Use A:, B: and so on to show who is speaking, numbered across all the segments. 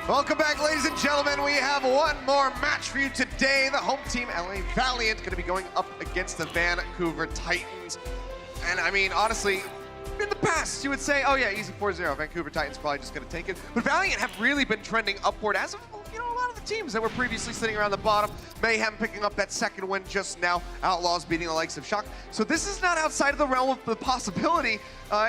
A: Welcome back, ladies and gentlemen. We have one more match for you today. The home team, LA Valiant, going to be going up against the Vancouver Titans. And I mean, honestly, in the past, you would say, oh yeah, easy 4-0. Vancouver Titans probably just going to take it. But Valiant have really been trending upward as of, you know, a lot of the teams that were previously sitting around the bottom. Mayhem picking up that second win just now. Outlaws beating the likes of Shock. So this is not outside of the realm of the possibility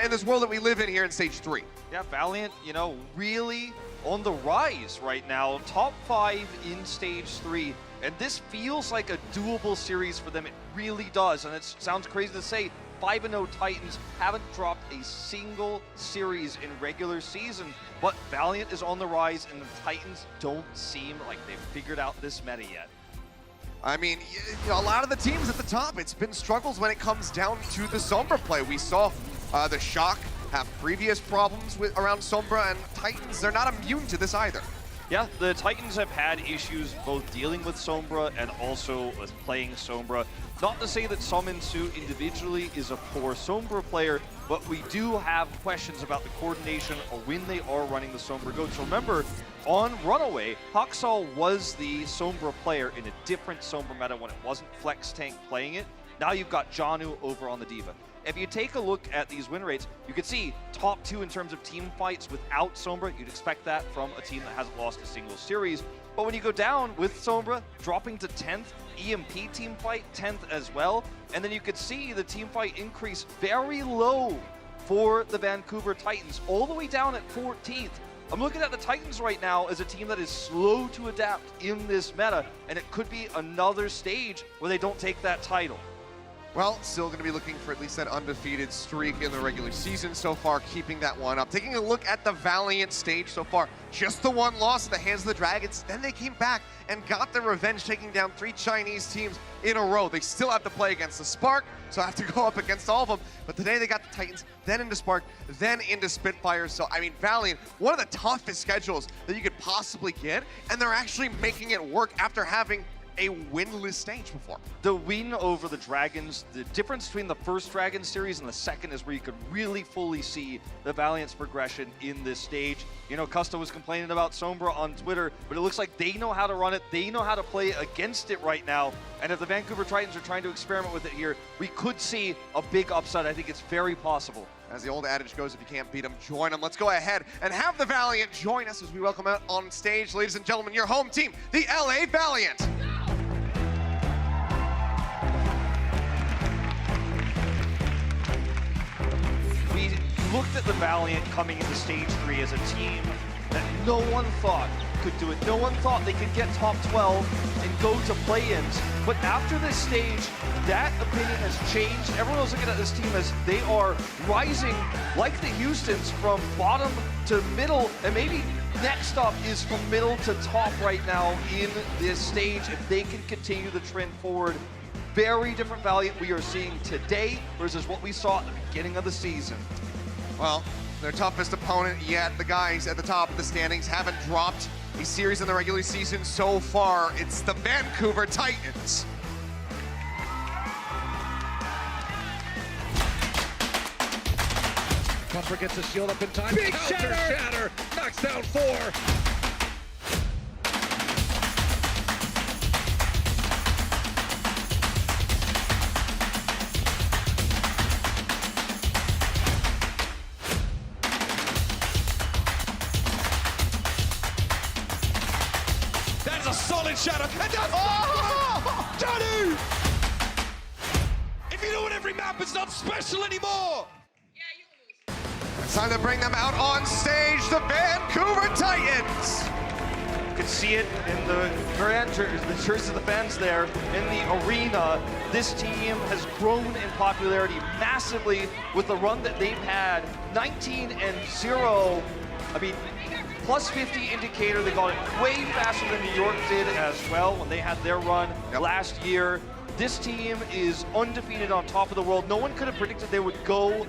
A: in this world that we live in here in Stage 3.
B: Yeah, Valiant, you know, really on the rise right now. Top 5 in Stage 3. And this feels like a doable series for them. It really does. And it sounds crazy to say, 5-0 Titans haven't dropped a single series in regular season, but Valiant is on the rise and the Titans don't seem like they've figured out this meta yet.
A: I mean, you know, a lot of the teams at the top, it's been struggles when it comes down to the Sombra play. We saw the Shock have previous problems around Sombra, and Titans, they're not immune to this either.
B: Yeah, the Titans have had issues both dealing with Sombra and also with playing Sombra. Not to say that Summon Su individually is a poor Sombra player, but we do have questions about the coordination or when they are running the Sombra goats. Remember, on Runaway, Haksal was the Sombra player in a different Sombra meta when it wasn't Flex Tank playing it. Now you've got Janu over on the Diva. If you take a look at these win rates, you can see top 2 in terms of team fights without Sombra. You'd expect that from a team that hasn't lost a single series. But when you go down with Sombra, dropping to 10th, EMP team fight 10th as well, and then you could see the team fight increase very low for the Vancouver Titans, all the way down at 14th. I'm looking at the Titans right now as a team that is slow to adapt in this meta, and it could be another stage where they don't take that title.
A: Well, still going to be looking for at least that undefeated streak in the regular season so far, keeping that one up. Taking a look at the Valiant stage so far, just the one loss at the hands of the Dragons. Then they came back and got their revenge, taking down 3 Chinese teams in a row. They still have to play against the Spark, so have to go up against all of them. But today they got the Titans, then into Spark, then into Spitfire. So, I mean, Valiant, one of the toughest schedules that you could possibly get, and they're actually making it work after having a winless stage before.
B: The win over the Dragons, the difference between the first Dragon series and the second is where you could really fully see the Valiant's progression in this stage. You know, Custa was complaining about Sombra on Twitter, but it looks like they know how to run it, they know how to play against it right now, and if the Vancouver Titans are trying to experiment with it here, we could see a big upside. I think it's very possible.
A: As the old adage goes, if you can't beat them, join them. Let's go ahead and have the Valiant join us as we welcome out on stage, ladies and gentlemen, your home team, the LA Valiant.
B: We looked at the Valiant coming into Stage 3 as a team that no one thought could do it. No one thought they could get top 12 and go to play-ins. But after this stage, that opinion has changed. Everyone is looking at this team as they are rising like the Houstons from bottom to middle, and maybe next up is from middle to top right now in this stage if they can continue the trend forward. Very different Valiant we are seeing today versus what we saw at the beginning of the season.
A: Well, their toughest opponent yet, the guys at the top of the standings, haven't dropped a series in the regular season so far. It's the Vancouver Titans.
C: Comfort gets a shield up in time. Big shatter! Knocks down 4.
D: That's a solid shadow. And that's Johnny! If you do it every map, it's not special anymore.
A: It's time to bring them out on stage, the Vancouver Titans.
B: You can see it in the shirts of the fans there in the arena. This team has grown in popularity massively with the run that they've had. 19-0. I mean, plus 50 indicator. They got it way faster than New York did as well when they had their run last year. This team is undefeated on top of the world. No one could have predicted they would go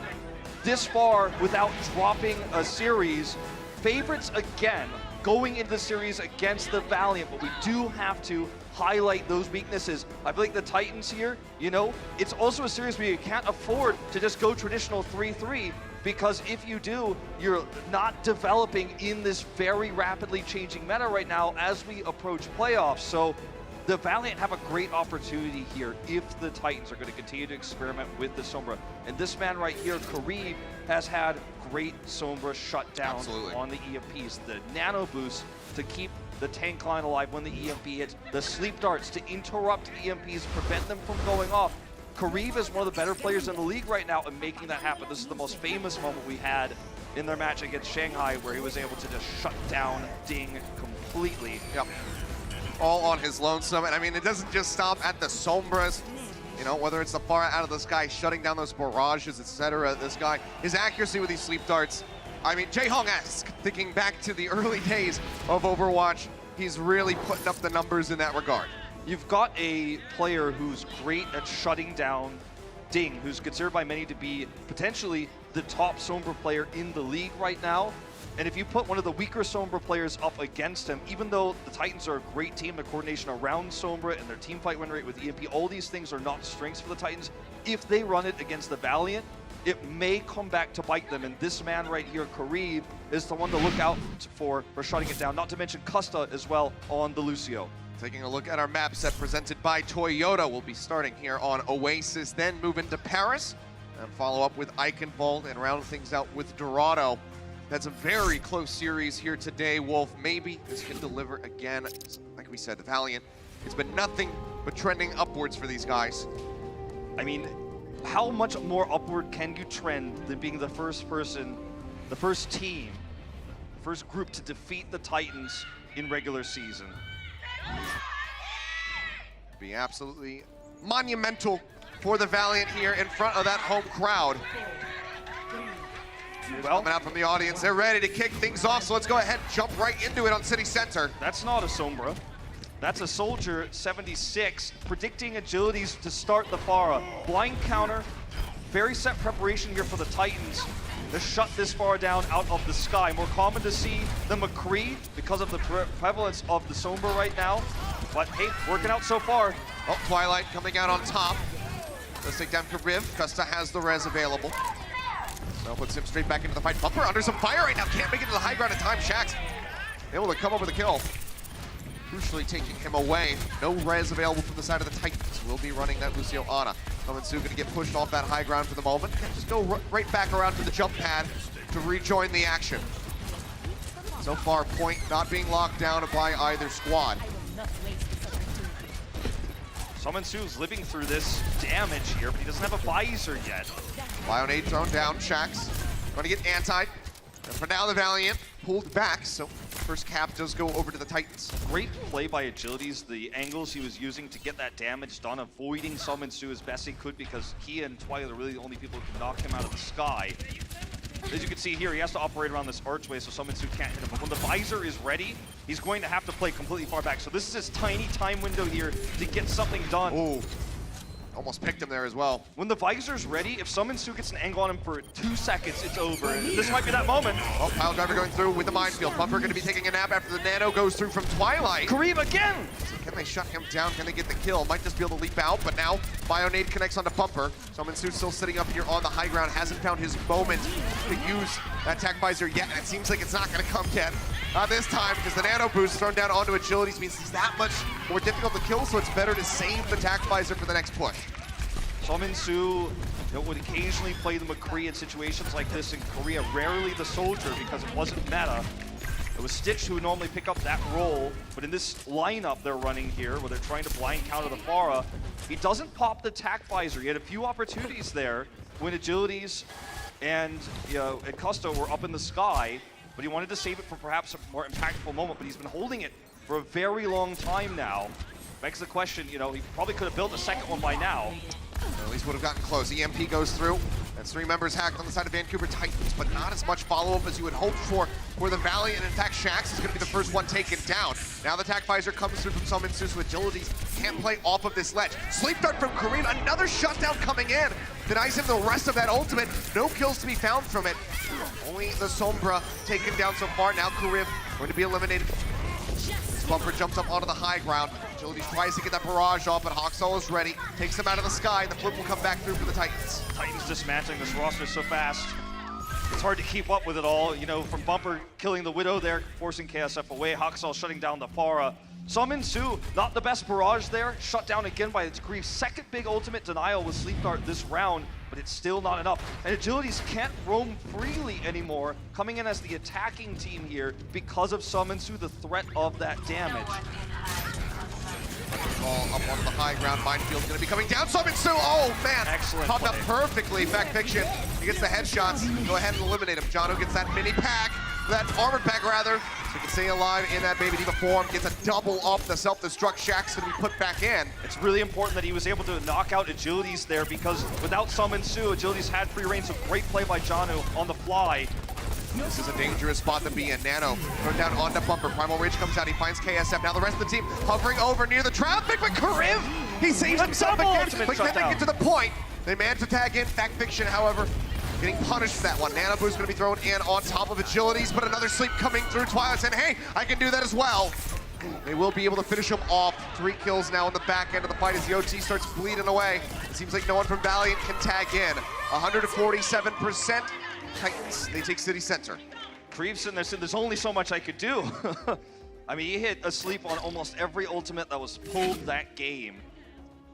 B: this far without dropping a series. Favorites again going into the series against the Valiant, but we do have to highlight those weaknesses. I feel like the Titans here, you know, it's also a series where you can't afford to just go traditional 3-3. because if you do, you're not developing in this very rapidly changing meta right now as we approach playoffs. So the Valiant have a great opportunity here if the Titans are going to continue to experiment with the Sombra. And this man right here, Karib, has had great Sombra shut down on the EMPs. The nano boost to keep the tank line alive when the EMP hits, the sleep darts to interrupt EMPs, prevent them from going off. Karib is one of the better players in the league right now and making that happen. This is the most famous moment we had in their match against Shanghai where he was able to just shut down Ding completely.
A: Yep. All on his lonesome. And I mean, it doesn't just stop at the Sombras. You know, whether it's the far out of the sky, shutting down those barrages, etc. This guy, his accuracy with these sleep darts, I mean, Jaehong-esque, thinking back to the early days of Overwatch, he's really putting up the numbers in that regard.
B: You've got a player who's great at shutting down Ding, who's considered by many to be potentially the top Sombra player in the league right now. And if you put one of the weaker Sombra players up against him, even though the Titans are a great team, the coordination around Sombra and their team fight win rate with EMP, all these things are not strengths for the Titans. If they run it against the Valiant, it may come back to bite them. And this man right here, Karib, is the one to look out for shutting it down. Not to mention Custa as well on the Lucio.
A: Taking a look at our map set presented by Toyota. We'll be starting here on Oasis, then move into Paris, and follow up with Eichenwalde and round things out with Dorado. That's a very close series here today, Wolf. Maybe this can deliver again. Like we said, the Valiant, it's been nothing but trending upwards for these guys.
B: I mean, how much more upward can you trend than being the first person, the first team, the first group to defeat the Titans in regular season?
A: Be absolutely monumental for the Valiant here in front of that home crowd.
B: Well,
A: coming out from the audience, they're ready to kick things off, so let's go ahead and jump right into it on City Center.
B: That's not a Sombra. That's a Soldier 76, predicting agilities to start the Pharah. Blind counter, very set preparation here for the Titans to shut this Pharah down out of the sky. More common to see the McCree because of the prevalence of the Sombra right now. But hey, working out so far.
A: Oh, Twilight coming out on top. Let's take down Karib. Custa has the res available. So puts him straight back into the fight. Bumper under some fire right now. Can't make it to the high ground in time. Shax able to come up with a kill. Crucially taking him away. No res available from the side of the Titans. Will be running that Lucio Ana. Sominsu going to get pushed off that high ground for the moment. And just go right back around to the jump pad to rejoin the action. So far, point not being locked down by either squad.
B: Sominsu's living through this damage here, but he doesn't have a visor yet.
A: Bionade thrown down. Shax going to get antied. And for now, the Valiant pulled back, so first cap does go over to the Titans.
B: Great play by Agilities, the angles he was using to get that damage done, avoiding Sominsu as best he could because he and Twilight are really the only people who can knock him out of the sky. As you can see here, he has to operate around this archway so Sominsu can't hit him. But when the visor is ready, he's going to have to play completely far back. So this is his tiny time window here to get something done.
A: Oh, almost picked him there as well.
B: When the visor's ready, if Sominsu gets an angle on him for 2 seconds, it's over. And this might be that moment.
A: Oh, Pile Driver going through with the minefield. Bumper going to be taking a nap after the nano goes through from Twilight.
B: Karib again!
A: So can they shut him down? Can they get the kill? Might just be able to leap out, but now Bionade connects onto Bumper. Sominsu still sitting up here on the high ground, hasn't found his moment to use that attack visor yet, and it seems like it's not going to come yet. This time, because the nano boost thrown down onto Agilities means he's that much more difficult to kill, so it's better to save the attack visor for the next push.
B: Sominsu would occasionally play the McCree in situations like this in Korea, rarely the Soldier because it wasn't meta. It was Stitch who would normally pick up that role, but in this lineup they're running here, where they're trying to blind counter the Pharah, he doesn't pop the attack visor. He had a few opportunities there when Agilities and Custo were up in the sky, but he wanted to save it for perhaps a more impactful moment, but he's been holding it for a very long time now. Begs the question, he probably could have built a second one by now.
A: Or at least would have gotten close. EMP goes through. That's 3 members hacked on the side of Vancouver Titans, but not as much follow-up as you would hope for the Valiant. In fact, Shax is going to be the first one taken down. Now the attack visor comes through from Sominsu, so Agilities can't play off of this ledge. Sleep Dart from Kareem, another shutdown coming in. Denies him the rest of that ultimate. No kills to be found from it. Only the Sombra taken down so far. Now Kareem going to be eliminated. Bumper jumps up onto the high ground. Agilities tries to get that barrage off, but Hawksall is ready. Takes him out of the sky. The flip will come back through for the Titans.
B: Titans dismantling this roster so fast. It's hard to keep up with it all, you know, from Bumper killing the Widow there, forcing KSF away, Haksal shutting down the Pharah. Summon Su, not the best barrage there, shut down again by its Grief. Second big ultimate denial with Sleep Dart this round, but it's still not enough. And Agilities can't roam freely anymore, coming in as the attacking team here because of Summon Su, the threat of that damage.
A: Ball up on the high ground, Mindfield's gonna be coming down, Summon Su, oh man!
B: Excellent
A: Popped up
B: play.
A: perfectly, Fact Fiction. He gets the headshots, go ahead and eliminate him. Jono gets that mini pack, that armored pack rather, so he can stay alive in that Baby Diva form, gets a double up, the self-destruct Shack's gonna be put back in.
B: It's really important that he was able to knock out Agilities there because without Summon Su, Agilities had free reign, so great play by Janu on the fly.
A: This is a dangerous spot to be in. Nano thrown down onto Bumper. Primal Rage comes out. He finds KSF. Now the rest of the team hovering over near the traffic. But Karim, he saves himself again. But can they get to the point? They managed to tag in. Fact Fiction, however, getting punished for that one. Nano Boo's going to be thrown in on top of Agilities. But another sleep coming through. Twilight saying, hey, I can do that as well. They will be able to finish him off. 3 kills now in the back end of the fight as the OT starts bleeding away. It seems like no one from Valiant can tag in. 147%. Titans, they take City Center.
B: Creeps in there said, there's only so much I could do. I mean, he hit asleep on almost every ultimate that was pulled that game,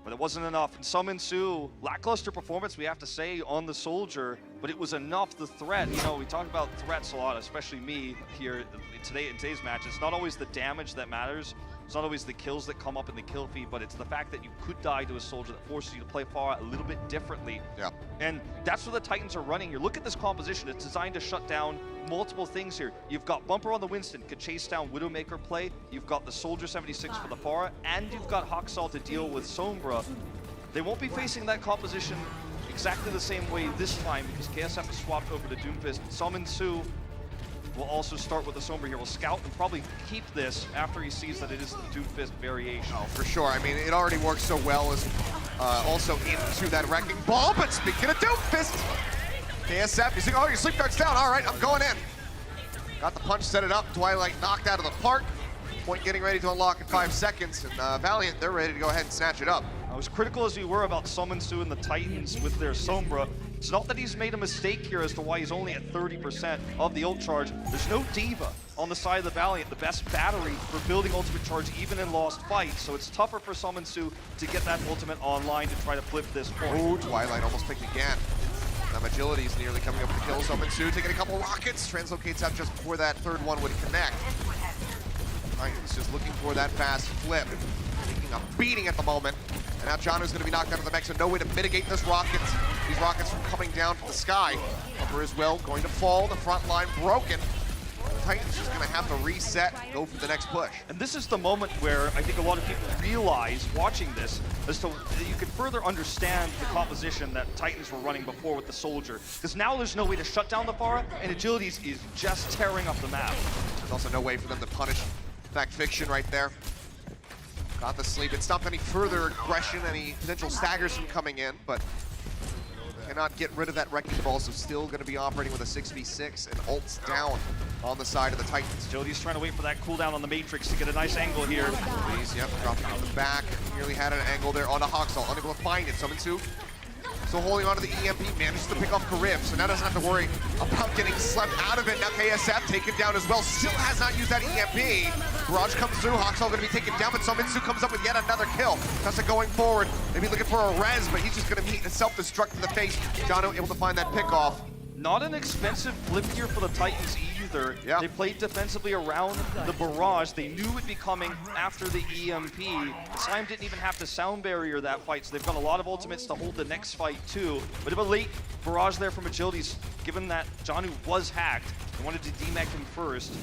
B: but it wasn't enough. And Summon Su, lackluster performance, we have to say, on the Soldier, but it was enough. The threat, you know, we talk about threats a lot, especially me here in today's match. It's not always the damage that matters. It's not always the kills that come up in the kill feed, but it's the fact that you could die to a Soldier that forces you to play far a little bit differently.
A: Yeah.
B: And that's what the Titans are running here. Look at this composition. It's designed to shut down multiple things here. You've got Bumper on the Winston, could chase down Widowmaker play. You've got the Soldier 76 for the Pharah, and you've got Haksal to deal with Sombra. They won't be facing that composition exactly the same way this time because KSF has swapped over to Doomfist. Summon Su will also start with the Sombra here. Will scout and probably keep this after he sees that it is the Doomfist variation.
A: Oh, for sure. I mean, it already works so well as also into that Wrecking Ball. But speaking of Doomfist, KSF, you see, oh, your Sleep Dart's down. All right, I'm going in. Got the punch, set it up. Twilight knocked out of the park. Point getting ready to unlock in 5 seconds. And Valiant, they're ready to go ahead and snatch it up.
B: As critical as we were about Summon Su and the Titans with their Sombra, it's not that he's made a mistake here as to why he's only at 30% of the ult charge. There's no Diva on the side of the Valiant, the best battery for building ultimate charge even in lost fights. So it's tougher for Summon Su to get that ultimate online to try to flip this point.
A: Oh, Twilight almost picked again. Agility is nearly coming up with the kill. Summon Su taking a couple rockets. Translocates out just before that third one would connect. Titans just looking for that fast flip. Taking a beating at the moment. And now Jono's going to be knocked out of the mech, so no way to mitigate this rockets. These rockets from coming down from the sky. Upper as well, going to fall. The front line broken. The Titans just going to have to reset and go for the next push.
B: And this is the moment where I think a lot of people realize, watching this, as to you can further understand the composition that Titans were running before with the Soldier. Because now there's no way to shut down the Pharah, and Agilities is just tearing up the map.
A: There's also no way for them to punish Fact Fiction right there. Got the sleep. It stopped any further aggression, any potential staggers from coming in, but cannot get rid of that Wrecking Ball, so still going to be operating with a 6v6 and ults down on the side of the Titans.
B: Jody's trying to wait for that cooldown on the Matrix to get a nice angle here.
A: Please, yep, dropping in the back. Nearly had an angle there onto Haksal, unable to find it. Summon Su still holding on to the EMP, manages to pick off Karim, so now doesn't have to worry about getting slept out of it. Now KSF taken down as well, still has not used that EMP. Barrage comes through, Haksal gonna be taken down, but Summon Su comes up with yet another kill. Tessa going forward, maybe looking for a res, but he's just gonna meet a self-destruct in the face. Jono able to find that pick off.
B: Not an expensive flip here for the Titans either.
A: Yeah.
B: They played defensively around the barrage. They knew it'd be coming after the EMP. Slime didn't even have to sound barrier that fight, so they've got a lot of ultimates to hold the next fight too. Bit of a late barrage there from Agilities, given that Janu was hacked and wanted to demech him first.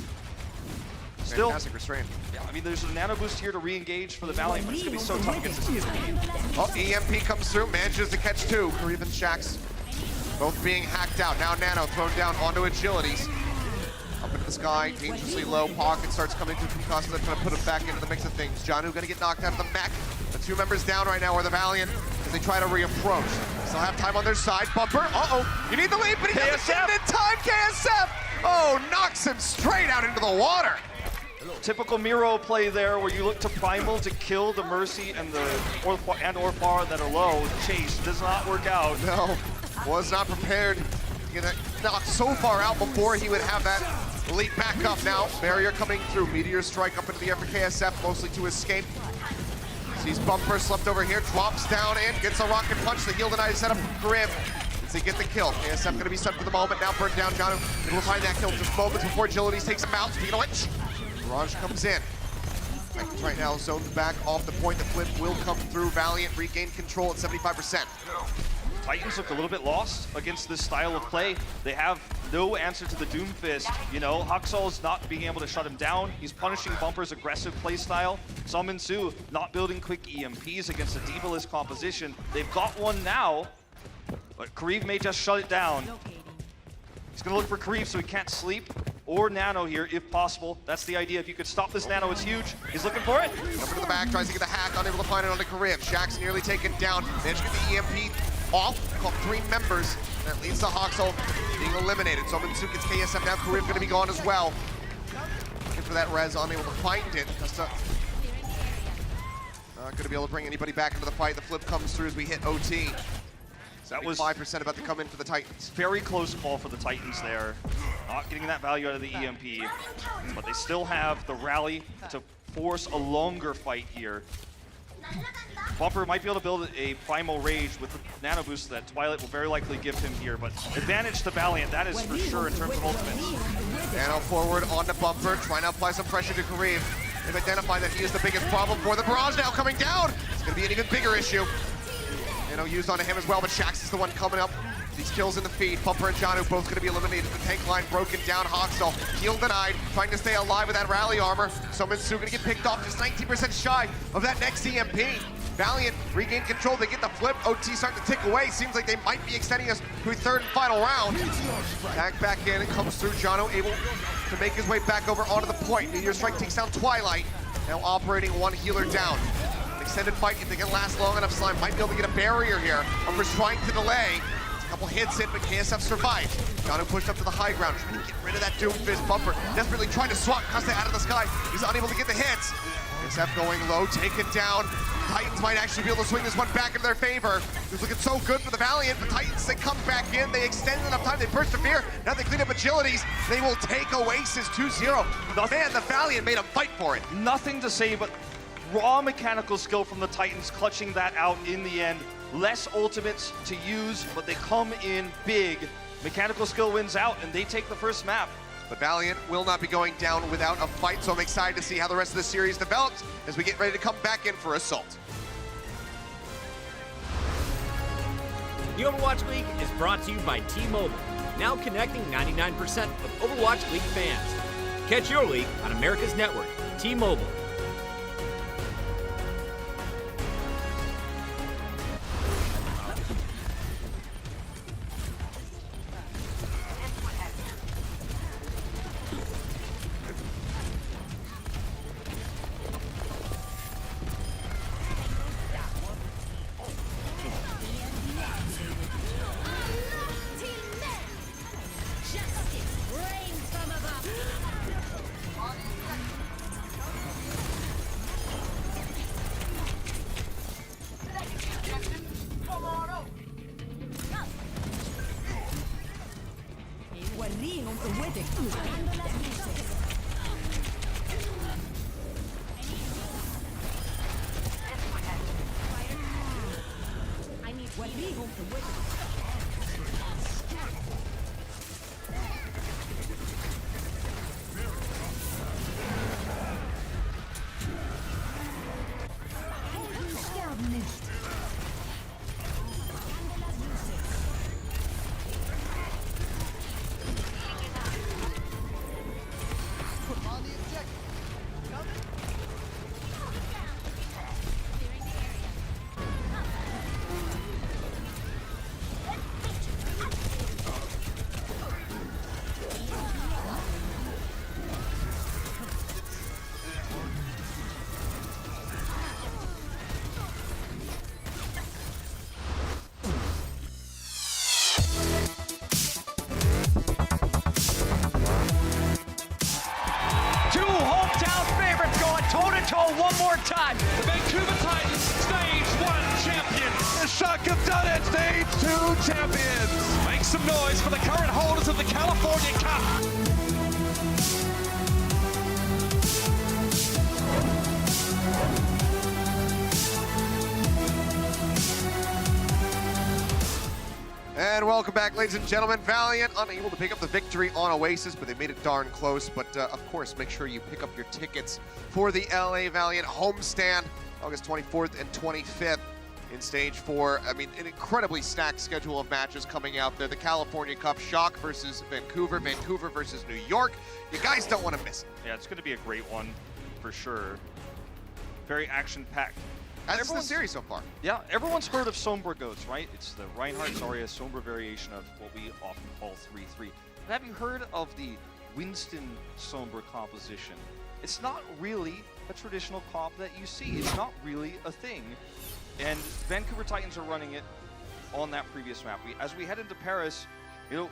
B: Still,
A: fantastic restraint.
B: Yeah, I mean, there's a nano boost here to re-engage for the Valiant, but it's gonna be so tough against this EMP.
A: Oh, EMP comes through, manages to catch 2. Karim and Shax both being hacked out. Now Nano thrown down onto Agilities. Up into the sky, dangerously low. Pocket starts coming through from Costa. That's going to put him back into the mix of things. Janu going to get knocked out of the mech. The 2 members down right now are the Valiant as they try to reapproach. Still have time on their side. Bumper, uh-oh. You need the lead, but he doesn't get it in time. KSF, oh, knocks him straight out into the water.
B: Typical Miro play there, where you look to Primal to kill the Mercy and the or Pharah that are low. Chase does not work out.
A: No, was not prepared Get that knocked so far out before he would have that leap back up now. Barrier coming through. Meteor strike up into the air for KSF, mostly to escape. Sees Bumper slept over here, drops down in, gets a rocket punch. The heal denied set up from Grim. Does he get the kill? KSF gonna be set for the moment. Now burnt down John. Able to find that kill just moments before Agilities takes him out. Speaking of which, Mirage comes in. Titans right now zoned back off the point. The flip will come through. Valiant regain control at 75%.
B: Titans looked a little bit lost against this style of play. They have no answer to the Doomfist. You know, Huxall's not being able to shut him down. He's punishing Bumper's aggressive play style. Summon Su not building quick EMPs against a D.Va-less composition. They've got one now, but Kareev may just shut it down. He's gonna look for Kareev so he can't sleep, or Nano here if possible. That's the idea. If you could stop this Nano, it's huge. He's looking for it.
A: Over to the back, tries to get the hack, unable to find it on the Kareev. Shaxx nearly taken down. Managed to get the EMP off, caught 3 members. That leads to Huxall being eliminated. So Minsu gets KSF down. Kareev gonna be gone as well. Looking for that res, unable to find it. Just not gonna be able to bring anybody back into the fight. The flip comes through as we hit OT.
B: That was
A: 5% about to come in for the Titans.
B: very close call for the Titans there. Not getting that value out of the EMP, but they still have the rally to force a longer fight here. Bumper might be able to build a Primal Rage with the Nano Boost that Twilight will very likely give him here, but advantage to Valiant, that is for sure in terms of ultimates.
A: Nano forward on the Bumper, trying to apply some pressure to Kareev. They've identified that he is the biggest problem for the Barrage now coming down. It's gonna be an even bigger issue. Nano used onto him as well, but Shaxx is the one coming up. These kills in the feed. Bumper and Janu both going to be eliminated. The tank line broken down. Huxall heal denied, trying to stay alive with that rally armor. So Minsu going to get picked off, just 19% shy of that next EMP. Valiant regain control. They get the flip. OT starting to tick away. Seems like they might be extending us to a third and final round. Tag back in. It comes through. Janu able to make his way back over onto the point. Meteor strike takes down Twilight. Now operating one healer down. Extended fight, if they can last long enough, Slime might be able to get a barrier here. Bumper's trying to delay. A couple hits in, but KSF survives. Janu pushed up to the high ground, trying to get rid of that Doomfist. Bumper desperately trying to swat Custa out of the sky. He's unable to get the hits. KSF going low, taken down. Titans might actually be able to swing this one back in their favor. It was looking so good for the Valiant. The Titans, they come back in, they extend enough time, they persevere. Now they clean up Agilities. They will take Oasis 2-0. Man, the Valiant made a fight for it.
B: Nothing to say but raw mechanical skill from the Titans, clutching that out in the end. Less ultimates to use, but they come in big. Mechanical skill wins out, and they take the first map.
A: But Valiant will not be going down without a fight, so I'm excited to see how the rest of the series develops as we get ready to come back in for Assault.
E: The Overwatch League is brought to you by T-Mobile, now connecting 99% of Overwatch League fans. Catch your league on America's network, T-Mobile.
D: Toe-to-toe one more time. The Vancouver Titans, Stage 1 champions. The Shock have done it! Stage 2 champions! Make some noise for the current holders of the California Cup!
A: And welcome back, ladies and gentlemen. Valiant unable to pick up the victory on Oasis, but they made it darn close. But of course, make sure you pick up your tickets for the LA Valiant homestand, August 24th and 25th in Stage 4. I mean, an incredibly stacked schedule of matches coming out there. The California Cup, Shock versus Vancouver, Vancouver versus New York. You guys don't want to miss it.
B: Yeah, it's going to be a great one for sure. Very action-packed.
A: That's the series so far.
B: Yeah, everyone's heard of Sombra Ghosts, right? It's the Reinhardt Zarya Sombra variation of what we often call 3-3. But have you heard of the Winston Sombra composition? It's not really a traditional comp that you see. It's not really a thing. And Vancouver Titans are running it on that previous map. As we head into Paris, you know,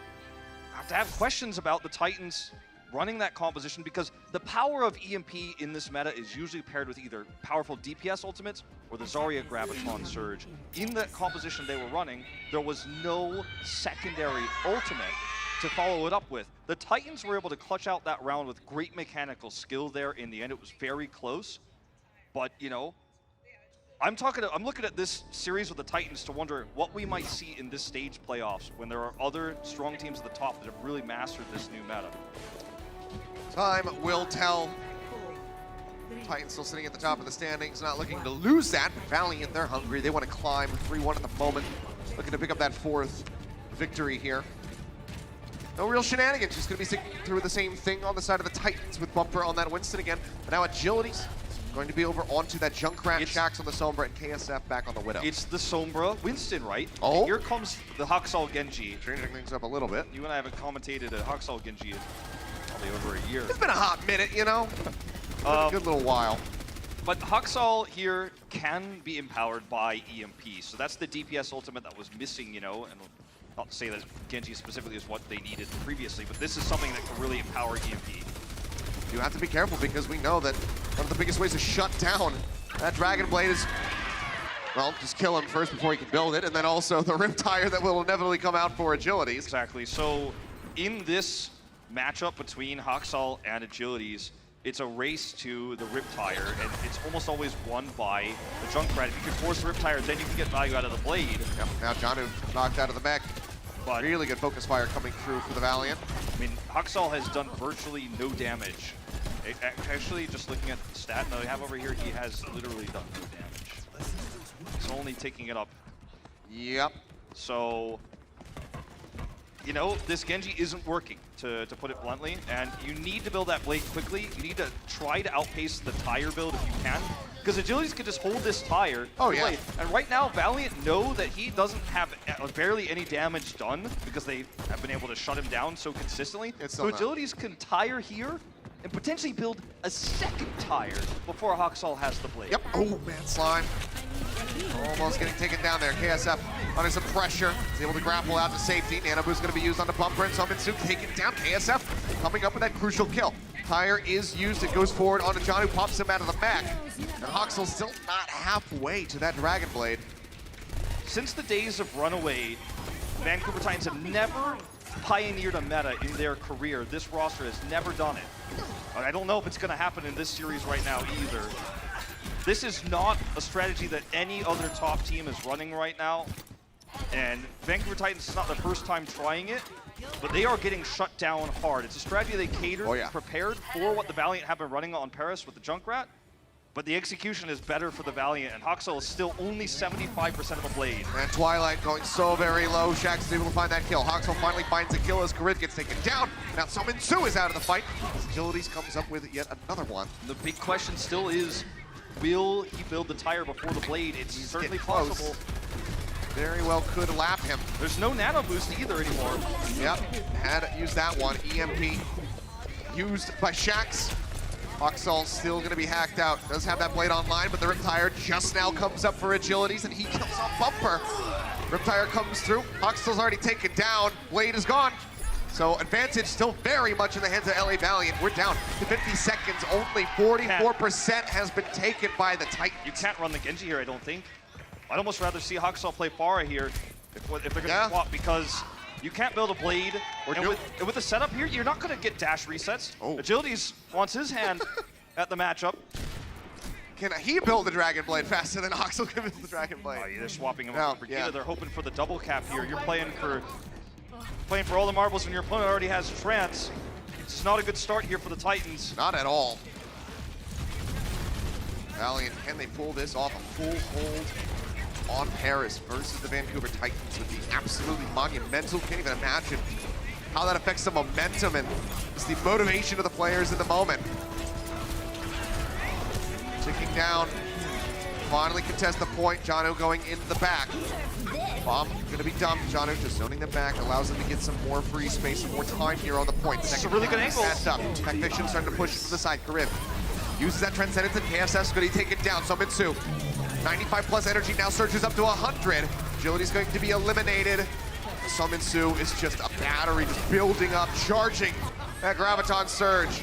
B: have to have questions about the Titans running that composition, because the power of EMP in this meta is usually paired with either powerful DPS ultimates or the Zarya Graviton Surge. In the composition they were running, there was no secondary ultimate to follow it up with. The Titans were able to clutch out that round with great mechanical skill there. In the end, it was very close. But, you know, I'm looking at this series with the Titans to wonder what we might see in this stage playoffs when there are other strong teams at the top that have really mastered this new meta.
A: Time will tell. Titans still sitting at the top of the standings, not looking to lose that. But Valiant, they're hungry. They want to climb 3-1 at the moment. Looking to pick up that 4th victory here. No real shenanigans, just going to be sticking through the same thing on the side of the Titans with Bumper on that Winston again. But now Agility's going to be over onto that Junkrat, Shax on the Sombra, and KSF back on the Widow.
B: It's the Sombra Winston, right?
A: Oh.
B: Here comes the Haksal Genji.
A: Changing things up a little bit.
B: You and I haven't commentated a Haksal Genji in probably over a year.
A: It's been a hot minute, you know? A good little while.
B: But Haksal here can be empowered by EMP, so that's the DPS ultimate that was missing, you know, and not to say that Genji specifically is what they needed previously, but this is something that can really empower EMP.
A: You have to be careful, because we know that one of the biggest ways to shut down that Dragon Blade is, well, just kill him first before he can build it, and then also the Riptire that will inevitably come out for Agilities.
B: Exactly. So in this matchup between Haksal and Agilities, it's a race to the Riptire, and it's almost always won by the Junkrat. If you can force the Riptire, then you can get value out of the Blade.
A: Yep. Now Janu knocked out of the mech.
B: But
A: really good focus fire coming through for the Valiant.
B: I mean, Haksal has done virtually no damage. Actually, just looking at the stat that I have over here, he has literally done no damage. He's only taking it up.
A: Yep.
B: So, you know, this Genji isn't working, to put it bluntly, and you need to build that Blade quickly. You need to try to outpace the tire build if you can, because Agilities can just hold this tire.
A: Oh, yeah.
B: And right now, Valiant know that he doesn't have barely any damage done, because they have been able to shut him down so consistently. So Agilities can tire here and potentially build a second tire before Haksal has the Blade.
A: Yep. Oh, man, Slime. Almost getting taken down there. KSF under some pressure. Is able to grapple out to safety. Nano Boost going to be used on the Bumper, and Summonsuk taken down. KSF coming up with that crucial kill. Tire is used. It goes forward onto John, who pops him out of the mech. And Haxel's still not halfway to that Dragon Blade.
B: Since the days of Runaway, Vancouver Titans have never pioneered a meta in their career. This roster has never done it. I don't know if it's going to happen in this series right now either. This is not a strategy that any other top team is running right now. And Vancouver Titans is not the first time trying it, but they are getting shut down hard. It's a strategy they catered, prepared for what the Valiant have been running on Paris with the Junkrat, but the execution is better for the Valiant, and Haksal is still only 75% of the Blade.
A: And Twilight going so very low. Shax is able to find that kill. Haksal finally finds a kill as Karith gets taken down. Now Summonsuk is out of the fight. Agilities comes up with yet another one.
B: The big question still is, will he build the tire before the Blade? It's certainly possible.
A: Very well could lap him.
B: There's no nano boost either anymore.
A: Yep, had to use that one. EMP used by Shax. Haksal still going to be hacked out. Does have that Blade online, but the Riptire just now comes up for Agilities, and he kills off Bumper. Riptire comes through. Haxal's already taken down. Blade is gone. So advantage still very much in the hands of LA Valiant. We're down to 50 seconds. Only 44% has been taken by the Titans.
B: You can't run the Genji here, I don't think. I'd almost rather see Haksal play Pharah here if they're going to swap, because you can't build a blade. And with the setup here, you're not going to get dash resets. Agilities wants his hand at the matchup.
A: Can he build the Dragon Blade faster than Haksal can build the Dragon Blade?
B: Oh, yeah, they're swapping him out for Brigida. They're hoping for the double cap here. You're playing for all the marbles when your opponent already has Trance. It's not a good start here for the Titans.
A: Not at all. Valiant, can they pull this off? A full hold on Paris versus the Vancouver Titans would be absolutely monumental. Can't even imagine how that affects the momentum and just the motivation of the players in the moment. Ticking down, finally contest the point. Janu going in the back. Bomb gonna be dumped. Janu just zoning them back, allows them to get some more free space, some more time here on the point.
B: This is a really good angle.
A: Up. Technician starting to push to the side. Karib uses that Transcendence, and KSS going to take it down. So Mitsu, 95 plus energy, now surges up to 100. Agility's going to be eliminated. So Mitsu is just a battery, just building up, charging that Graviton Surge.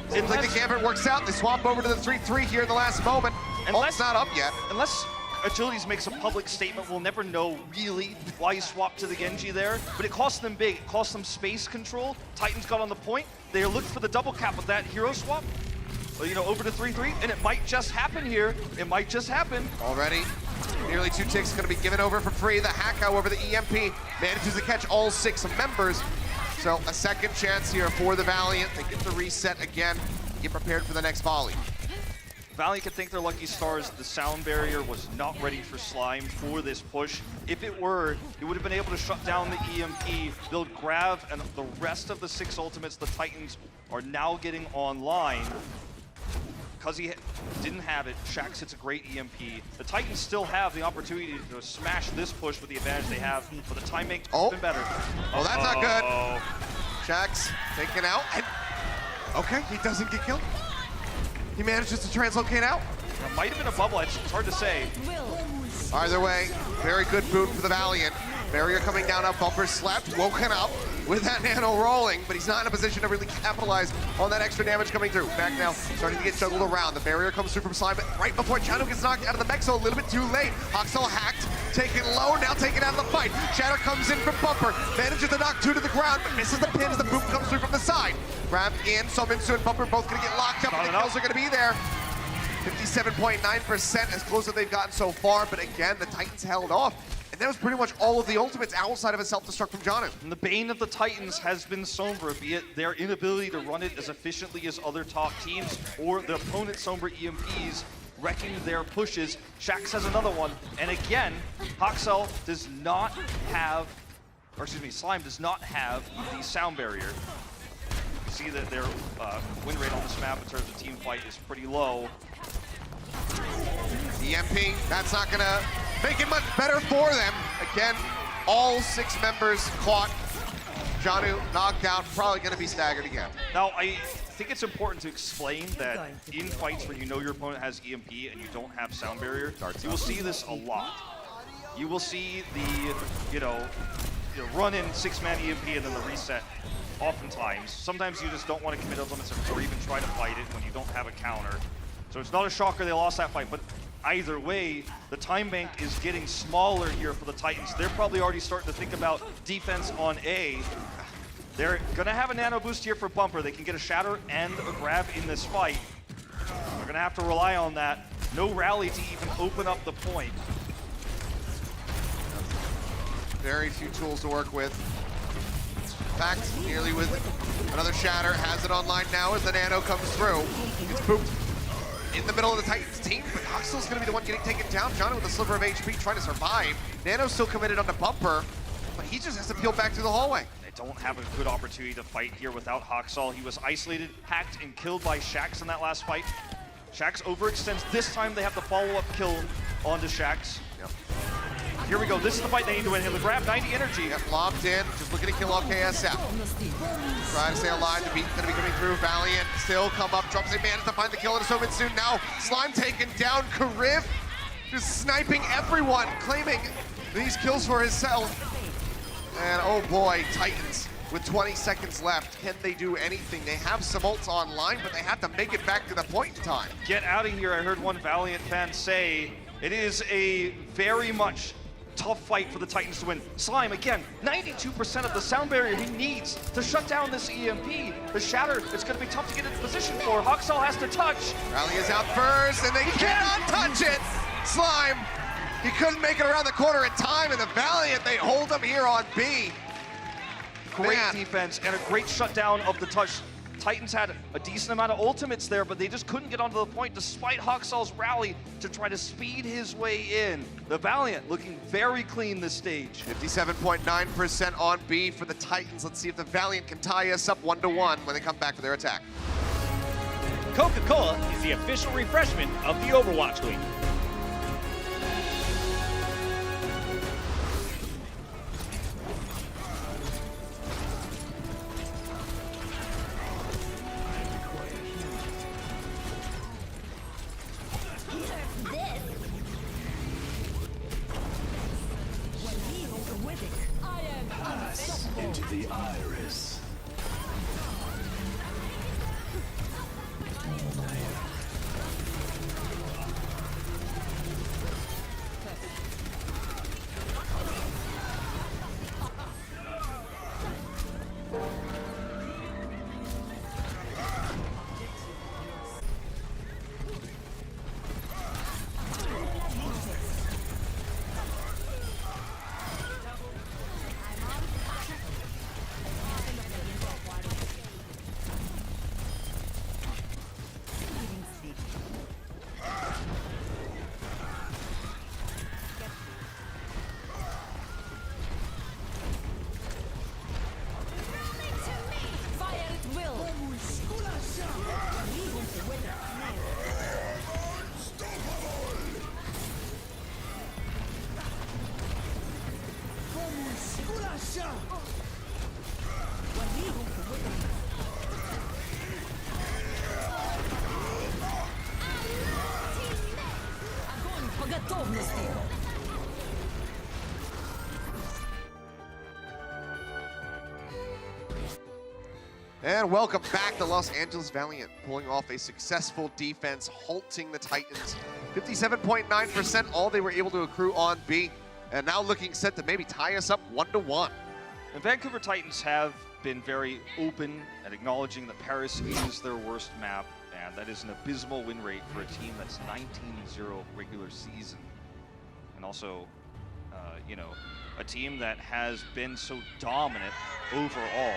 A: Seems like the gambit works out. They swap over to the 3-3 here in the last moment. Ult's not up yet.
B: Unless Agilities makes a public statement, we'll never know really why he swapped to the Genji there. But it cost them big. It cost them space control. Titans got on the point. They looked for the double cap with that hero swap. You know, over to 3-3, and it might just happen here. It might just happen.
A: Already, nearly 2 ticks going to be given over for free. The hack, however, the EMP manages to catch all 6 members. So a second chance here for the Valiant. They get the reset again, get prepared for the next volley.
B: Valiant can thank their lucky stars. The sound barrier was not ready for Slime for this push. If it were, it would have been able to shut down the EMP, build Grav, and the rest of the 6 ultimates the Titans are now getting online. Because he didn't have it, Shax hits a great EMP. The Titans still have the opportunity to smash this push with the advantage they have, but the time makes it better.
A: Oh, that's not good. Shax taken out. And okay, he doesn't get killed. He manages to translocate out.
B: It might have been a bubble edge, it's hard to say.
A: Either way, very good boot for the Valiant. Barrier coming down up, Bumper slept, woken up with that nano rolling, but he's not in a position to really capitalize on that extra damage coming through. Back now, starting to get juggled around. The barrier comes through from Slime, but right before Janu gets knocked out of the mech, so a little bit too late. Haksal hacked, taken low, now taken out of the fight. Shatter comes in from Bumper, manages to knock 2 to the ground, but misses the pin as the boom comes through from the side. Grab in, so Minsu and Bumper both gonna get locked up, and the kills are gonna be there. 57.9% as close as they've gotten so far, but again, the Titans held off. And that was pretty much all of the ultimates outside of a self-destruct from Janu.
B: And the bane of the Titans has been Sombra, be it their inability to run it as efficiently as other top teams, or the opponent Sombra EMPs wrecking their pushes. Shax has another one, and again, Haksal does not have, or excuse me, Slime does not have the sound barrier. You see that their win rate on this map in terms of team fight is pretty low.
A: EMP, that's not gonna make it much better for them. Again, all 6 members caught. Janu knocked out, probably gonna be staggered again.
B: Now, I think it's important to explain that in fights where you know your opponent has EMP and you don't have sound barrier, you will see this a lot. You will see the, run in 6-man EMP and then the reset oftentimes. Sometimes you just don't want to commit those limits or even try to fight it when you don't have a counter. So it's not a shocker they lost that fight, but either way, the time bank is getting smaller here for the Titans. They're probably already starting to think about defense on A. They're gonna have a nano boost here for Bumper. They can get a shatter and a grab in this fight. They're gonna have to rely on that. No rally to even open up the point.
A: Very few tools to work with. In fact, nearly with another shatter, has it online now as the nano comes through. Gets pooped in the middle of the Titans team, but Haksal's gonna be the one getting taken down. Janu with a sliver of HP trying to survive. Nano's still committed onto Bumper, but he just has to peel back through the hallway.
B: They don't have a good opportunity to fight here without Haksal. He was isolated, hacked, and killed by Shax in that last fight. Shax overextends. This time they have the follow-up kill onto Shax.
A: Yep.
B: Here we go. This is the fight they need to win. He'll grab 90 energy.
A: Yep, locked in, just looking to kill off KSF. Trying to stay alive, the beat's gonna be coming through. Valiant still come up, drops a man to find the kill, and so soon now. Slime taken down, Karib just sniping everyone, claiming these kills for himself. And oh boy, Titans with 20 seconds left. Can they do anything? They have some ults online, but they have to make it back to the point in time.
B: Get out of here. I heard one Valiant fan say, It is a very much tough fight for the Titans to win. Slime, again, 92% of the sound barrier he needs to shut down this EMP. The Shatter, it's going to be tough to get into position for. Hoxall has to touch.
A: Rally is out first, and they cannot touch it! Slime, he couldn't make it around the corner in time, and the Valiant, they hold him here on B.
B: Great
A: Man.
B: defense and a great shutdown of the touch. Titans had a decent amount of ultimates there, but they just couldn't get onto the point despite Hoxall's rally to try to speed his way in. The Valiant looking very clean this stage.
A: 57.9% on B for the Titans. Let's see if the Valiant can tie us up 1-1 when they come back for their attack.
E: Coca-Cola is the official refreshment of the Overwatch League.
C: Into the iris.
A: And welcome back. The Los Angeles Valiant pulling off a successful defense, halting the Titans. 57.9% all they were able to accrue on B, and now looking set to maybe tie us up 1-1.
B: The Vancouver Titans have been very open at acknowledging that Paris is their worst map, and that is an abysmal win rate for a team that's 19-0 regular season. And also, you know, a team that has been so dominant overall.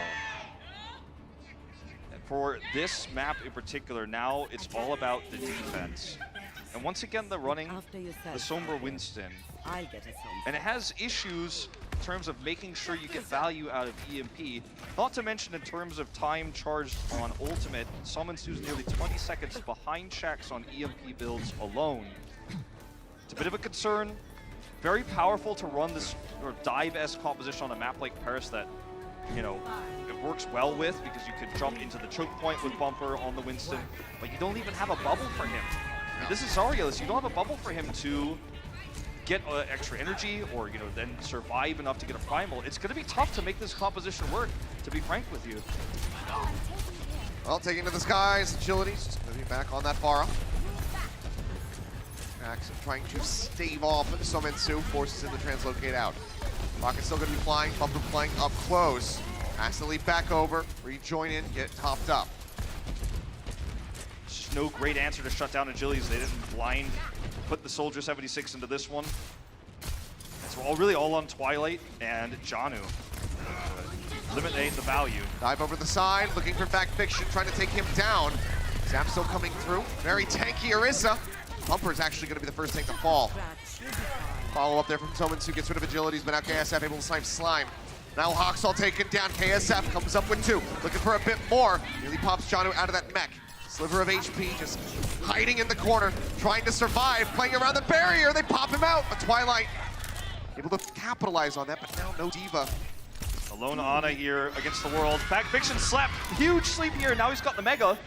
B: And for this map in particular, now it's all about the defense. And once again, they're running the Sombra Winston. And it has issues in terms of making sure you get value out of EMP. Not to mention in terms of time charged on ultimate, Sumonsu's nearly 20 seconds behind Shax on EMP builds alone. It's a bit of a concern. Very powerful to run this or dive-esque composition on a map like Paris that, you know, it works well with because you could jump into the choke point with Bumper on the Winston, but you don't even have a bubble for him. This is Zarius, you don't have a bubble for him to get extra energy or, you know, then survive enough to get a primal. It's going to be tough to make this composition work, to be frank with you.
A: Well, taking to the skies, Agility's just going to be back on that Pharah. Jackson trying to stave off Sumonsu, forces him to translocate out. Rocket's still going to be flying, Bumper playing up close. Has to leap back over, rejoin in, get topped up.
B: Just no great answer to shut down Agilities. They didn't blind put the Soldier 76 into this one. It's really all on Twilight and Janu. Eliminate the value.
A: Dive over the side, looking for Back Fiction, trying to take him down. Zap still coming through. Very tanky Orisa. Bumper's actually going to be the first tank to fall. Follow up there from Sumonsu, gets rid of Agilities, but now KSF able to snipe Slime. Now Hoxall taken down. KSF comes up with 2, looking for a bit more. Nearly pops Janu out of that mech. Sliver of HP, just hiding in the corner, trying to survive, playing around the barrier. They pop him out, but Twilight able to capitalize on that, but now no Diva.
B: Alone Ana here against the world. Back Fiction slapped, huge sleep here. Now he's got the Mega.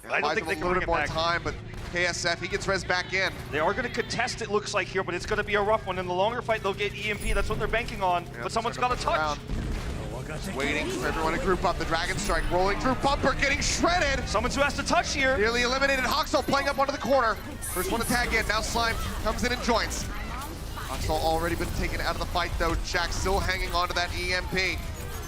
A: Yeah,
B: I don't think they can
A: a little
B: bring
A: bit
B: it
A: more
B: back.
A: time, but KSF, he gets res back in.
B: They are going to contest, it looks like here, but it's going to be a rough one. In the longer fight, they'll get EMP. That's what they're banking on.
A: Yeah,
B: but someone's got to touch.
A: Just waiting for everyone to group up. The Dragon Strike rolling through. Bumper getting shredded.
B: Someone who has to touch here.
A: Nearly eliminated. Hoxel playing up onto the corner. First one to tag in. Now Slime comes in and joins. Hoxel already been taken out of the fight though. Shaq still hanging on to that EMP.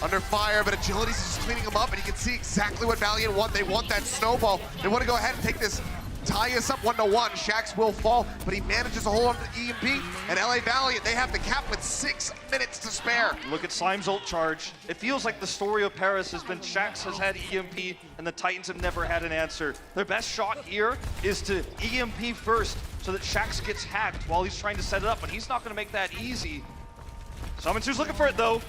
A: Under fire, but Agility's just cleaning him up, and you can see exactly what Valiant want. They want that snowball. They want to go ahead and take this, tie us up 1-1. Shax will fall, but he manages to hold on to the EMP, and LA Valiant, they have the cap with 6 minutes to spare.
B: Look at Slime's ult charge. It feels like the story of Paris has been Shax has had EMP, and the Titans have never had an answer. Their best shot here is to EMP first, so that Shax gets hacked while he's trying to set it up, but he's not going to make that easy. Summon2's looking for it though.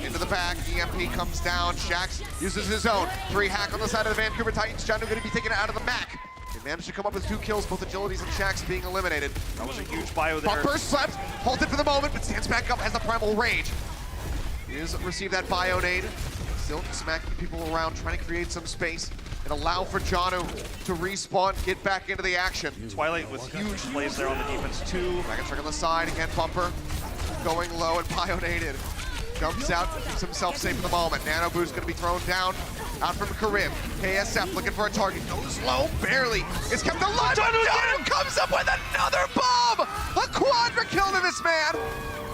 A: Into the back, EMP comes down. Shax uses his own. 3 hack on the side of the Vancouver Titans. Janu going to be taken out of the MAC. They managed to come up with 2 kills, both Agilities and Shax being eliminated.
B: That was a huge bio there.
A: Bumper slept, halted for the moment, but stands back up, has the Primal Rage. He has received that bio nade. Still smacking people around, trying to create some space and allow for Janu to respawn, get back into the action.
B: Twilight with huge plays there on the defense too.
A: Dragon Strike on the side, again Bumper going low and bio naded. Jumps out, keeps himself safe for the moment. Nano Boost gonna be thrown down. Out from Carib. KSF looking for a target. Goes low, barely. It's kept alive. Janu comes up with another bomb! A quadra kill to this man!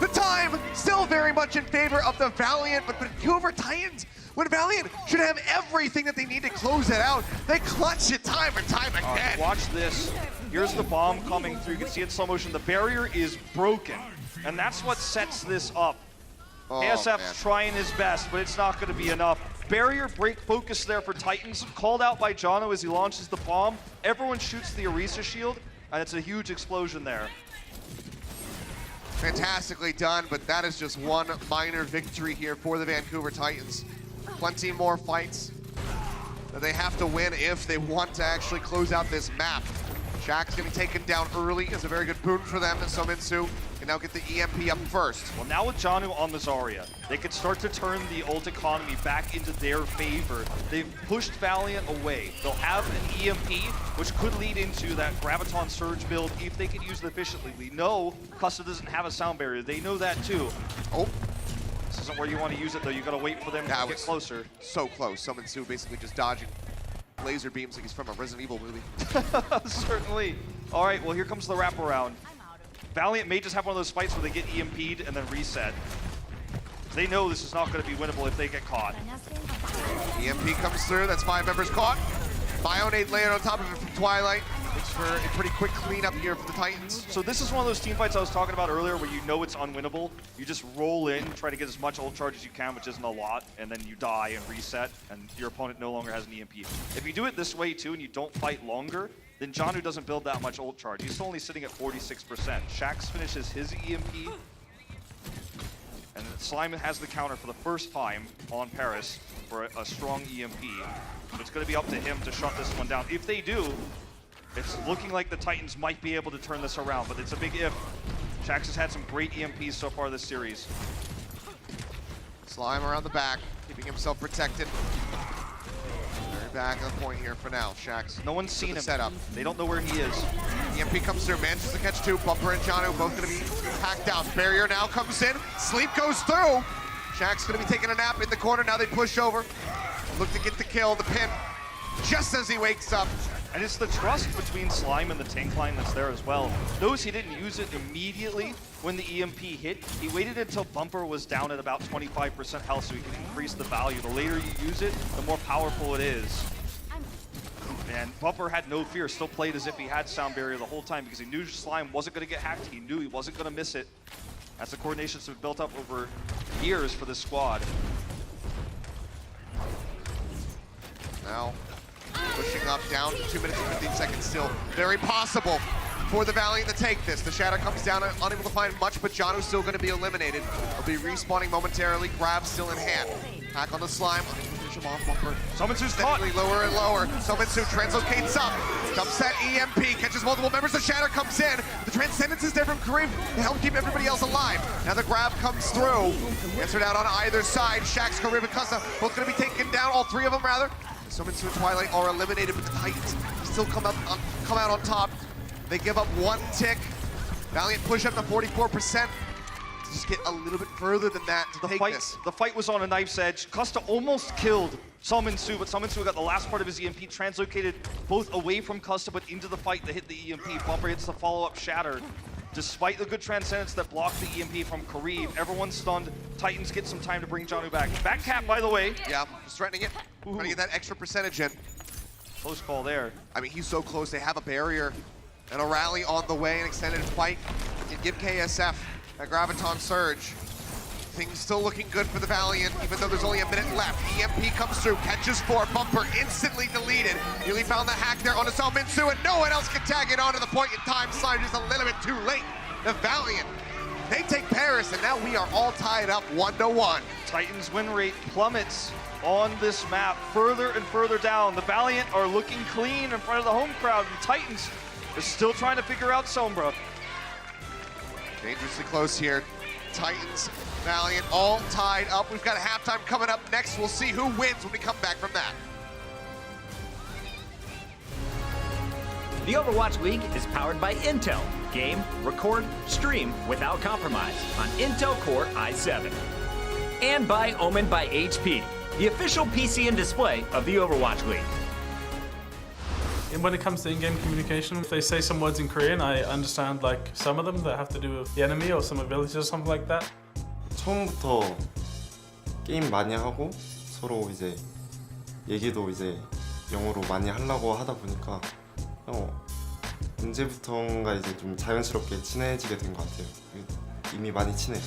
A: The time still very much in favor of the Valiant, but Vancouver Titans, when Valiant should have everything that they need to close it out, they clutch it time and time again.
B: Watch this. Here's the bomb coming through. You can see it in slow motion. The barrier is broken, and that's what sets this up.
A: Oh,
B: KSF's trying his best, but it's not going to be enough. Barrier break focus there for Titans, called out by Janu as he launches the bomb. Everyone shoots the Orisa shield, and it's a huge explosion there.
A: Fantastically done, but that is just one minor victory here for the Vancouver Titans. Plenty more fights that they have to win if they want to actually close out this map. Shax's gonna be taken down early. It's a very good boon for them, and Suminsu can now get the EMP up first.
B: Well, now with Janu on the Zarya, they can start to turn the ult economy back into their favor. They've pushed Valiant away. They'll have an EMP, which could lead into that Graviton Surge build if they can use it efficiently. We know Custa doesn't have a sound barrier. They know that too.
A: Oh.
B: This isn't where you want to use it though. You gotta wait for them to get closer.
A: So close. Suminsu basically just dodging laser beams like he's from a Resident Evil movie.
B: Certainly. All right, well here comes the wraparound. Valiant may just have one of those fights where they get EMP'd and then reset. They know this is not going to be winnable if they get caught.
A: EMP comes through, that's 5 members caught. Bionade layered on top of it from Twilight. Looks for a pretty quick cleanup here for the Titans.
B: So this is one of those team fights I was talking about earlier where you know it's unwinnable. You just roll in, try to get as much ult charge as you can, which isn't a lot, and then you die and reset, and your opponent no longer has an EMP. If you do it this way too and you don't fight longer, then Janu doesn't build that much ult charge. He's only sitting at 46%. Shax finishes his EMP, and Slime has the counter for the first time on Paris for a strong EMP. So it's going to be up to him to shut this one down. If they do, it's looking like the Titans might be able to turn this around, but it's a big if. Shax has had some great EMPs so far this series.
A: Slime around the back, keeping himself protected. Very back on the point here for now. Shax.
B: No one's seen him.
A: Setup.
B: They don't know where he is.
A: EMP comes through, manages to catch 2. Bumper and Janu both gonna be hacked out. Barrier now comes in. Sleep goes through. Shax's gonna be taking a nap in the corner. Now they push over. Look to get the kill, the pin, just as he wakes up.
B: And it's the trust between Slime and the tank line that's there as well. Notice he didn't use it immediately when the EMP hit. He waited until Bumper was down at about 25% health so he could increase the value. The later you use it, the more powerful it is. And Bumper had no fear, still played as if he had sound barrier the whole time because he knew Slime wasn't going to get hacked. He knew he wasn't going to miss it. That's the coordination's been built up over years for this squad.
A: Now, pushing up, down to 2 minutes and 15 seconds still. Very possible for the Valiant to take this. The Shatter comes down, unable to find much, but Janu's still going to be eliminated. He'll be respawning momentarily, grab still in hand. Hack on the Slime, finish him off. Bumper.
B: Suminsu's caught.
A: Lower and lower. Suminsu translocates up, dumps that EMP, catches multiple members. The Shatter comes in. The Transcendence is there from Kareem to help keep everybody else alive. Now the grab comes through. Answered out on either side. Shax, Kareem, and Custa both going to be taken down, all 3 of them rather. Suminsu and Twilight are eliminated, but the Titans still come out on top. They give up 1 tick. Valiant push up to 44%. to just get a little bit further than that to take this.
B: The fight was on a knife's edge. Custa almost killed Summon-Su, but Summon-Su got the last part of his EMP translocated both away from Custa but into the fight to hit the EMP. Bumper hits the follow-up Shatter. Despite the good Transcendence that blocked the EMP from Kareem, everyone's stunned. Titans get some time to bring Janu back. Back cap, by the way.
A: Yeah, he's threatening it. Trying to get that extra percentage in.
B: Close call there.
A: I mean, he's so close. They have a barrier and a rally on the way, an extended fight. You give KSF a Graviton Surge. Things still looking good for the Valiant, even though there's only a minute left. EMP comes through, catches 4, Bumper instantly deleted. Nearly found the hack there on his own Minsu, and no one else can tag it onto the point in time. Slide just a little bit too late. The Valiant, they take Paris, and now we are all tied up 1-1.
B: Titans win rate plummets on this map, further and further down. The Valiant are looking clean in front of the home crowd, and Titans are still trying to figure out Sombra.
A: Dangerously close here. Titans, Valiant, all tied up. We've got a halftime coming up next. We'll see who wins when we come back from that.
E: The Overwatch League is powered by Intel. Game, record, stream without compromise on Intel Core i7. And by Omen by HP, the official PC and display of the Overwatch League.
F: And when it comes to in-game communication, if they say some words in Korean, I understand like some of them that have to do with the enemy or some abilities or something like that.
G: 처음부터 게임 많이 하고 서로 이제 얘기도 이제 영어로 많이 하려고 하다 보니까 언제부턴가 이제 좀 자연스럽게 친해지게 된 것 같아요. 이미 많이 친해요.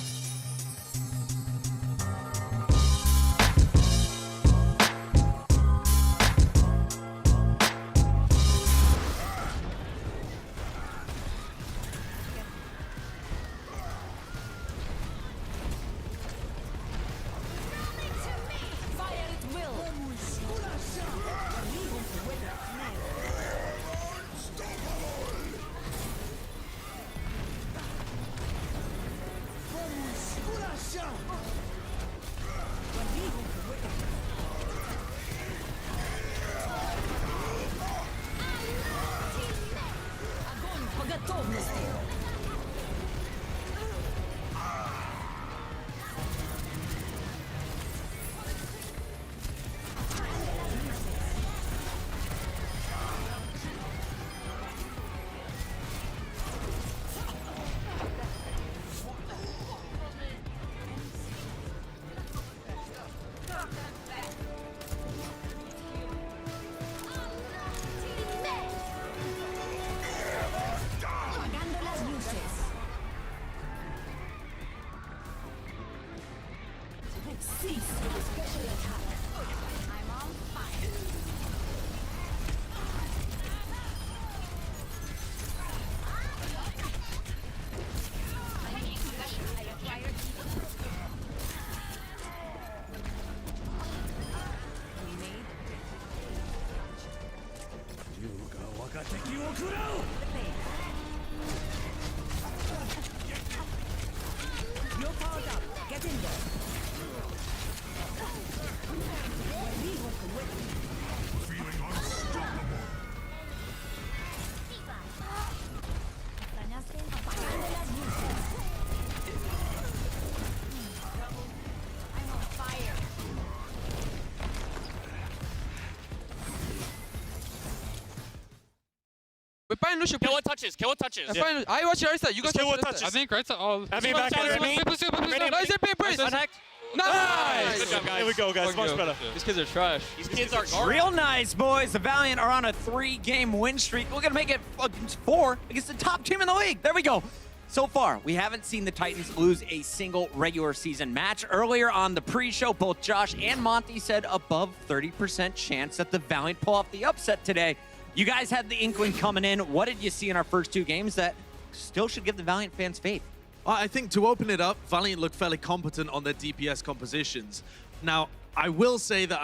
H: 왜 빨리 루시오
I: Kill what touches. Kill what touches.
H: 야, 빨리 I watch Raisa. You guys
I: Kill what
H: watch Raisa.
I: touches.
H: I think Raisa all.
I: I mean, back at me.
H: Raisa pay praise. Nice.
I: Good job, guys.
D: Here we go, guys. Much better.
H: These kids are trash.
I: These kids are
E: Real nice, boys. The Valiant are on a 3-game win streak. We're going to make it 4 against the top team in the league. There we go. So far, we haven't seen the Titans lose a single regular season match. Earlier on the pre-show, both Josh and Monty said above 30% chance that the Valiant pull off the upset today. You guys had the inkling coming in. What did you see in our first 2 games that still should give the Valiant fans faith?
J: I think to open it up, Valiant looked fairly competent on their DPS compositions. Now, I will say that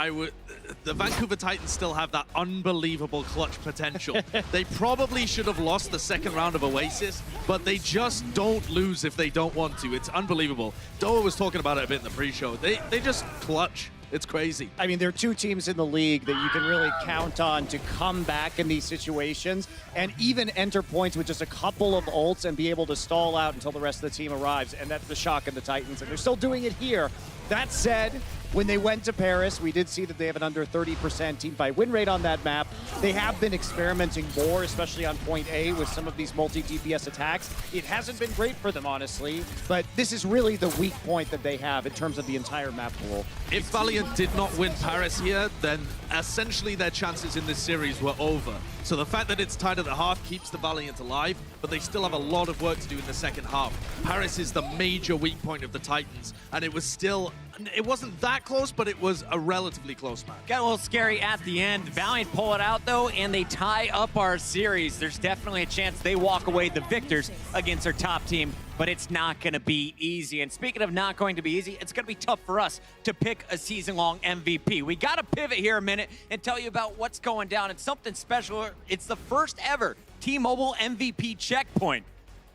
J: the Vancouver Titans still have that unbelievable clutch potential. They probably should have lost the second round of Oasis, but they just don't lose if they don't want to. It's unbelievable. Doa was talking about it a bit in the pre-show. They just clutch. It's crazy.
K: I mean, there are two teams in the league that you can really count on to come back in these situations and even enter points with just a couple of ults and be able to stall out until the rest of the team arrives, and that's the Shock and the Titans, and they're still doing it here. That said, when they went to Paris, we did see that they have an under 30% team fight win rate on that map. They have been experimenting more, especially on point A with some of these multi-DPS attacks. It hasn't been great for them, honestly, but this is really the weak point that they have in terms of the entire map pool.
J: If Valiant did not win Paris here, then essentially their chances in this series were over. So the fact that it's tied at the half keeps the Valiant alive, but they still have a lot of work to do in the second half. Paris is the major weak point of the Titans, and it wasn't that close, but it was a relatively close match.
E: Got a little scary at the end. Valiant pull it out, though, and they tie up our series. There's definitely a chance they walk away the victors against their top team, but it's not going to be easy. And speaking of not going to be easy, it's going to be tough for us to pick a season-long MVP. We got to pivot here a minute and tell you about what's going down. It's something special. It's the first ever T-Mobile MVP checkpoint.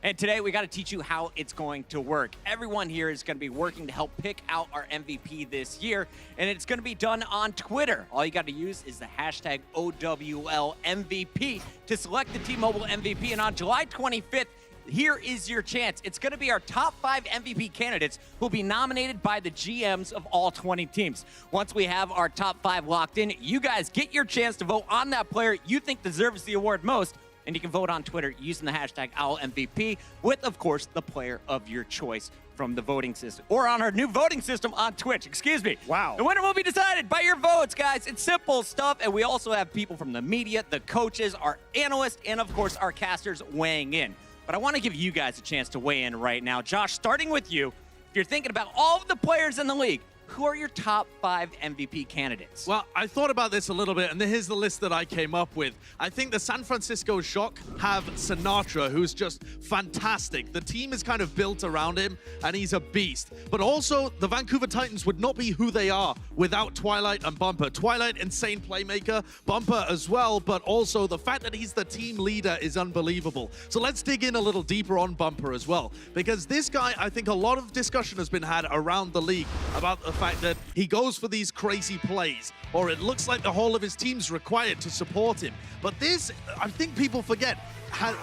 E: And today we got to teach you how it's going to work. Everyone here is going to be working to help pick out our MVP this year, and it's going to be done on Twitter. All you got to use is the hashtag OWLMVP to select the T-Mobile MVP, and on July 25th, here is your chance. It's going to be our top 5 MVP candidates who will be nominated by the GMs of all 20 teams. Once we have our top 5 locked in, you guys get your chance to vote on that player you think deserves the award most. And you can vote on Twitter using the hashtag OWLMVP with, of course, the player of your choice from the voting system. Or on our new voting system on Twitch, excuse me.
K: Wow.
E: The winner will be decided by your votes, guys. It's simple stuff. And we also have people from the media, the coaches, our analysts, and, of course, our casters weighing in. But I want to give you guys a chance to weigh in right now. Josh, starting with you, if you're thinking about all of the players in the league, who are your top 5 MVP candidates?
J: Well, I thought about this a little bit, and here's the list that I came up with. I think the San Francisco Shock have Sinatra, who's just fantastic. The team is kind of built around him, and he's a beast. But also, the Vancouver Titans would not be who they are without Twilight and Bumper. Twilight, insane playmaker, Bumper as well, but also the fact that he's the team leader is unbelievable. So let's dig in a little deeper on Bumper as well, because this guy, I think a lot of discussion has been had around the league about the fact that he goes for these crazy plays, or it looks like the whole of his team's required to support him. But this, I think people forget,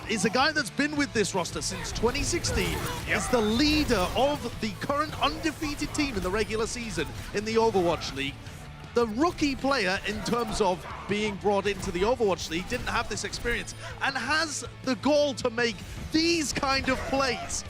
J: is a guy that's been with this roster since 2016, is the leader of the current undefeated team in the regular season in the Overwatch League. The rookie player, in terms of being brought into the Overwatch League, didn't have this experience and has the goal to make these kind of plays.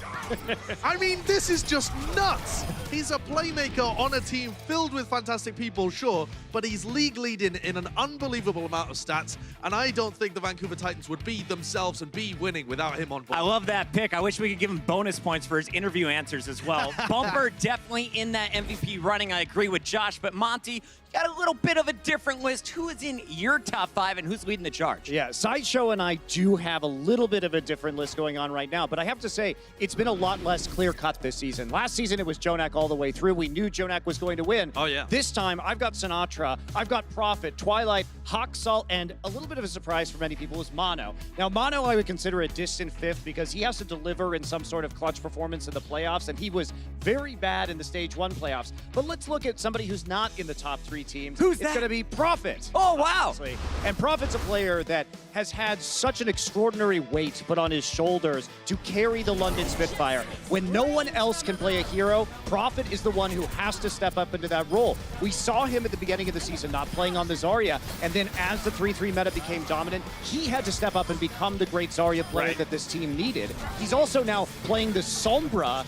J: I mean, this is just nuts. He's a playmaker on a team filled with fantastic people, sure, but he's league leading in an unbelievable amount of stats, and I don't think the Vancouver Titans would be themselves and be winning without him on board.
E: I love that pick. I wish we could give him bonus points for his interview answers as well. Bumper definitely in that MVP running. I agree with Josh, but Monty, you got a little bit of a different list. Who is in your top 5 and who's leading the charge?
K: Yeah, Sideshow and I do have a little bit of a different list going on right now, but I have to say, it's been a lot less clear-cut this season. Last season, it was Jonak all the way through. We knew Jonak was going to win.
J: Oh, yeah.
K: This time, I've got Sinatra, I've got Prophet, Twilight, Haksal, and a little bit of a surprise for many people is Mono. Now, Mono I would consider a distant 5th because he has to deliver in some sort of clutch performance in the playoffs, and he was very bad in the Stage 1 playoffs. But let's look at somebody who's not in the top 3 teams.
E: Who's that?
K: It's going to be Prophet.
E: Oh, wow.
K: Honestly. And Prophet's a player that has had such an extraordinary weight put on his shoulders to carry the London Spitfire. When no one else can play a hero, Prophet is the one who has to step up into that role. We saw him at the beginning of the season not playing on the Zarya, and then as the 3-3 meta became dominant, he had to step up and become the great Zarya player that this team needed. He's also now playing the Sombra,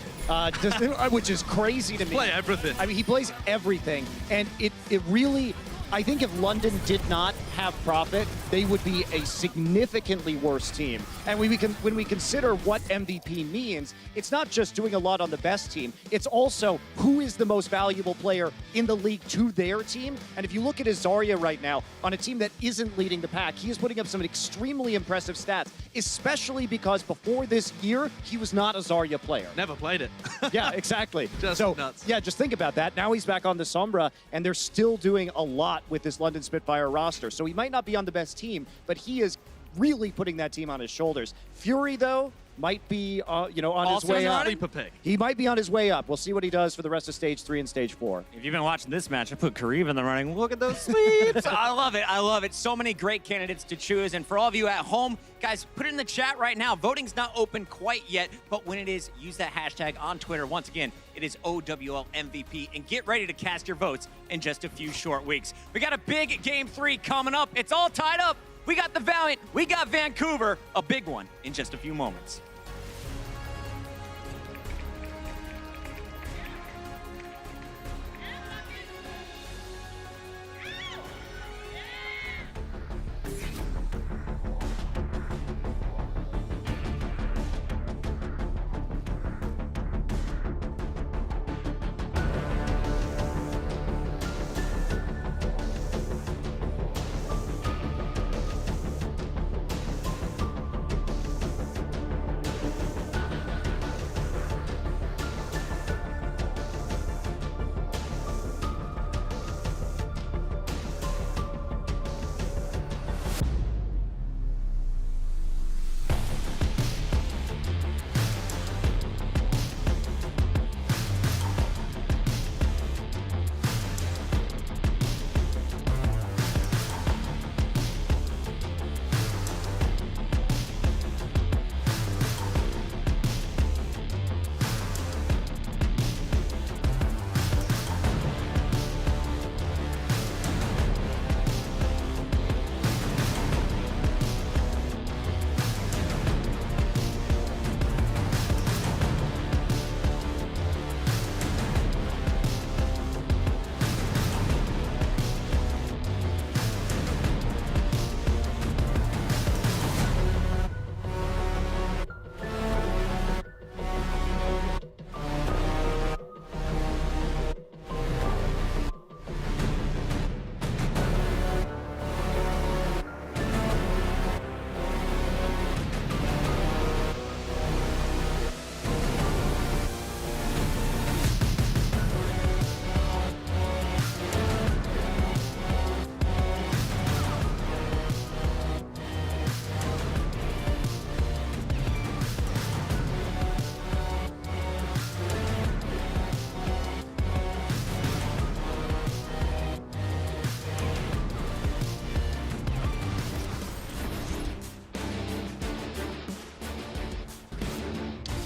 K: which is crazy to me.
J: Play everything.
K: I mean, he plays everything, and it really... I think if London did not have Prophet, they would be a significantly worse team. And when we consider what MVP means, it's not just doing a lot on the best team, it's also who is the most valuable player in the league to their team. And if you look at his Zarya right now, on a team that isn't leading the pack, he is putting up some extremely impressive stats, especially because before this year, he was not a Zarya player.
J: Never played it.
K: Yeah, exactly.
J: Just
K: so,
J: nuts.
K: Yeah, just think about that. Now he's back on the Sombra, and they're still doing a lot with this London Spitfire roster. So he might not be on the best team, but he is really putting that team on his shoulders. Fury, though, might be, on his
E: Also
K: way
E: in the
K: up.
E: running?
K: He might be on his way up. We'll see what he does for the rest of Stage 3 and Stage 4.
E: If you've been watching this match, I put Kareev in the running. Look at those sweeps. I love it. I love it. So many great candidates to choose. And for all of you at home, guys, put it in the chat right now. Voting's not open quite yet, but when it is, use that hashtag on Twitter. Once again, it is OWLMVP. And get ready to cast your votes in just a few short weeks. We got a big Game 3 coming up. It's all tied up. We got the Valiant. We got Vancouver. A big one in just a few moments.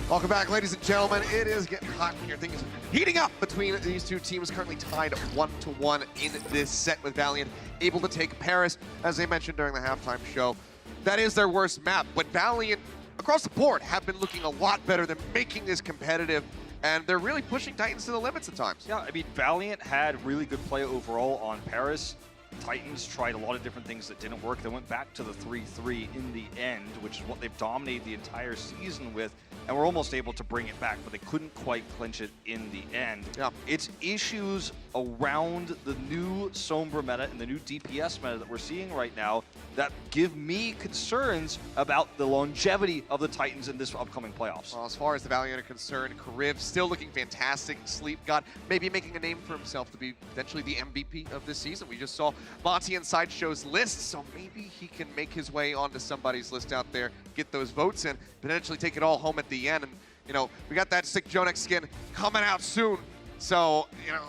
A: Welcome back, ladies and gentlemen. It is getting hot here. Things heating up between these two teams, currently tied 1-1 in this set, with Valiant able to take Paris, as they mentioned during the halftime show. That is their worst map, but Valiant, across the board, have been looking a lot better than making this competitive, and they're really pushing Titans to the limits at times.
B: Yeah, I mean, Valiant had really good play overall on Paris. Titans tried a lot of different things that didn't work. They went back to the 3-3 in the end, which is what they've dominated the entire season with, and were almost able to bring it back, but they couldn't quite clinch it in the end.
A: Yeah.
B: It's issues around the new Sombra meta and the new DPS meta that we're seeing right now that give me concerns about the longevity of the Titans in this upcoming playoffs.
A: Well, as far as the Valiant are concerned, Kareev still looking fantastic. Sleep God maybe making a name for himself to be potentially the MVP of this season. We just saw Monty and Sideshow's list, so maybe he can make his way onto somebody's list out there, get those votes in, potentially take it all home at the end. And, you know, we got that sick Jonex skin coming out soon. So, you know,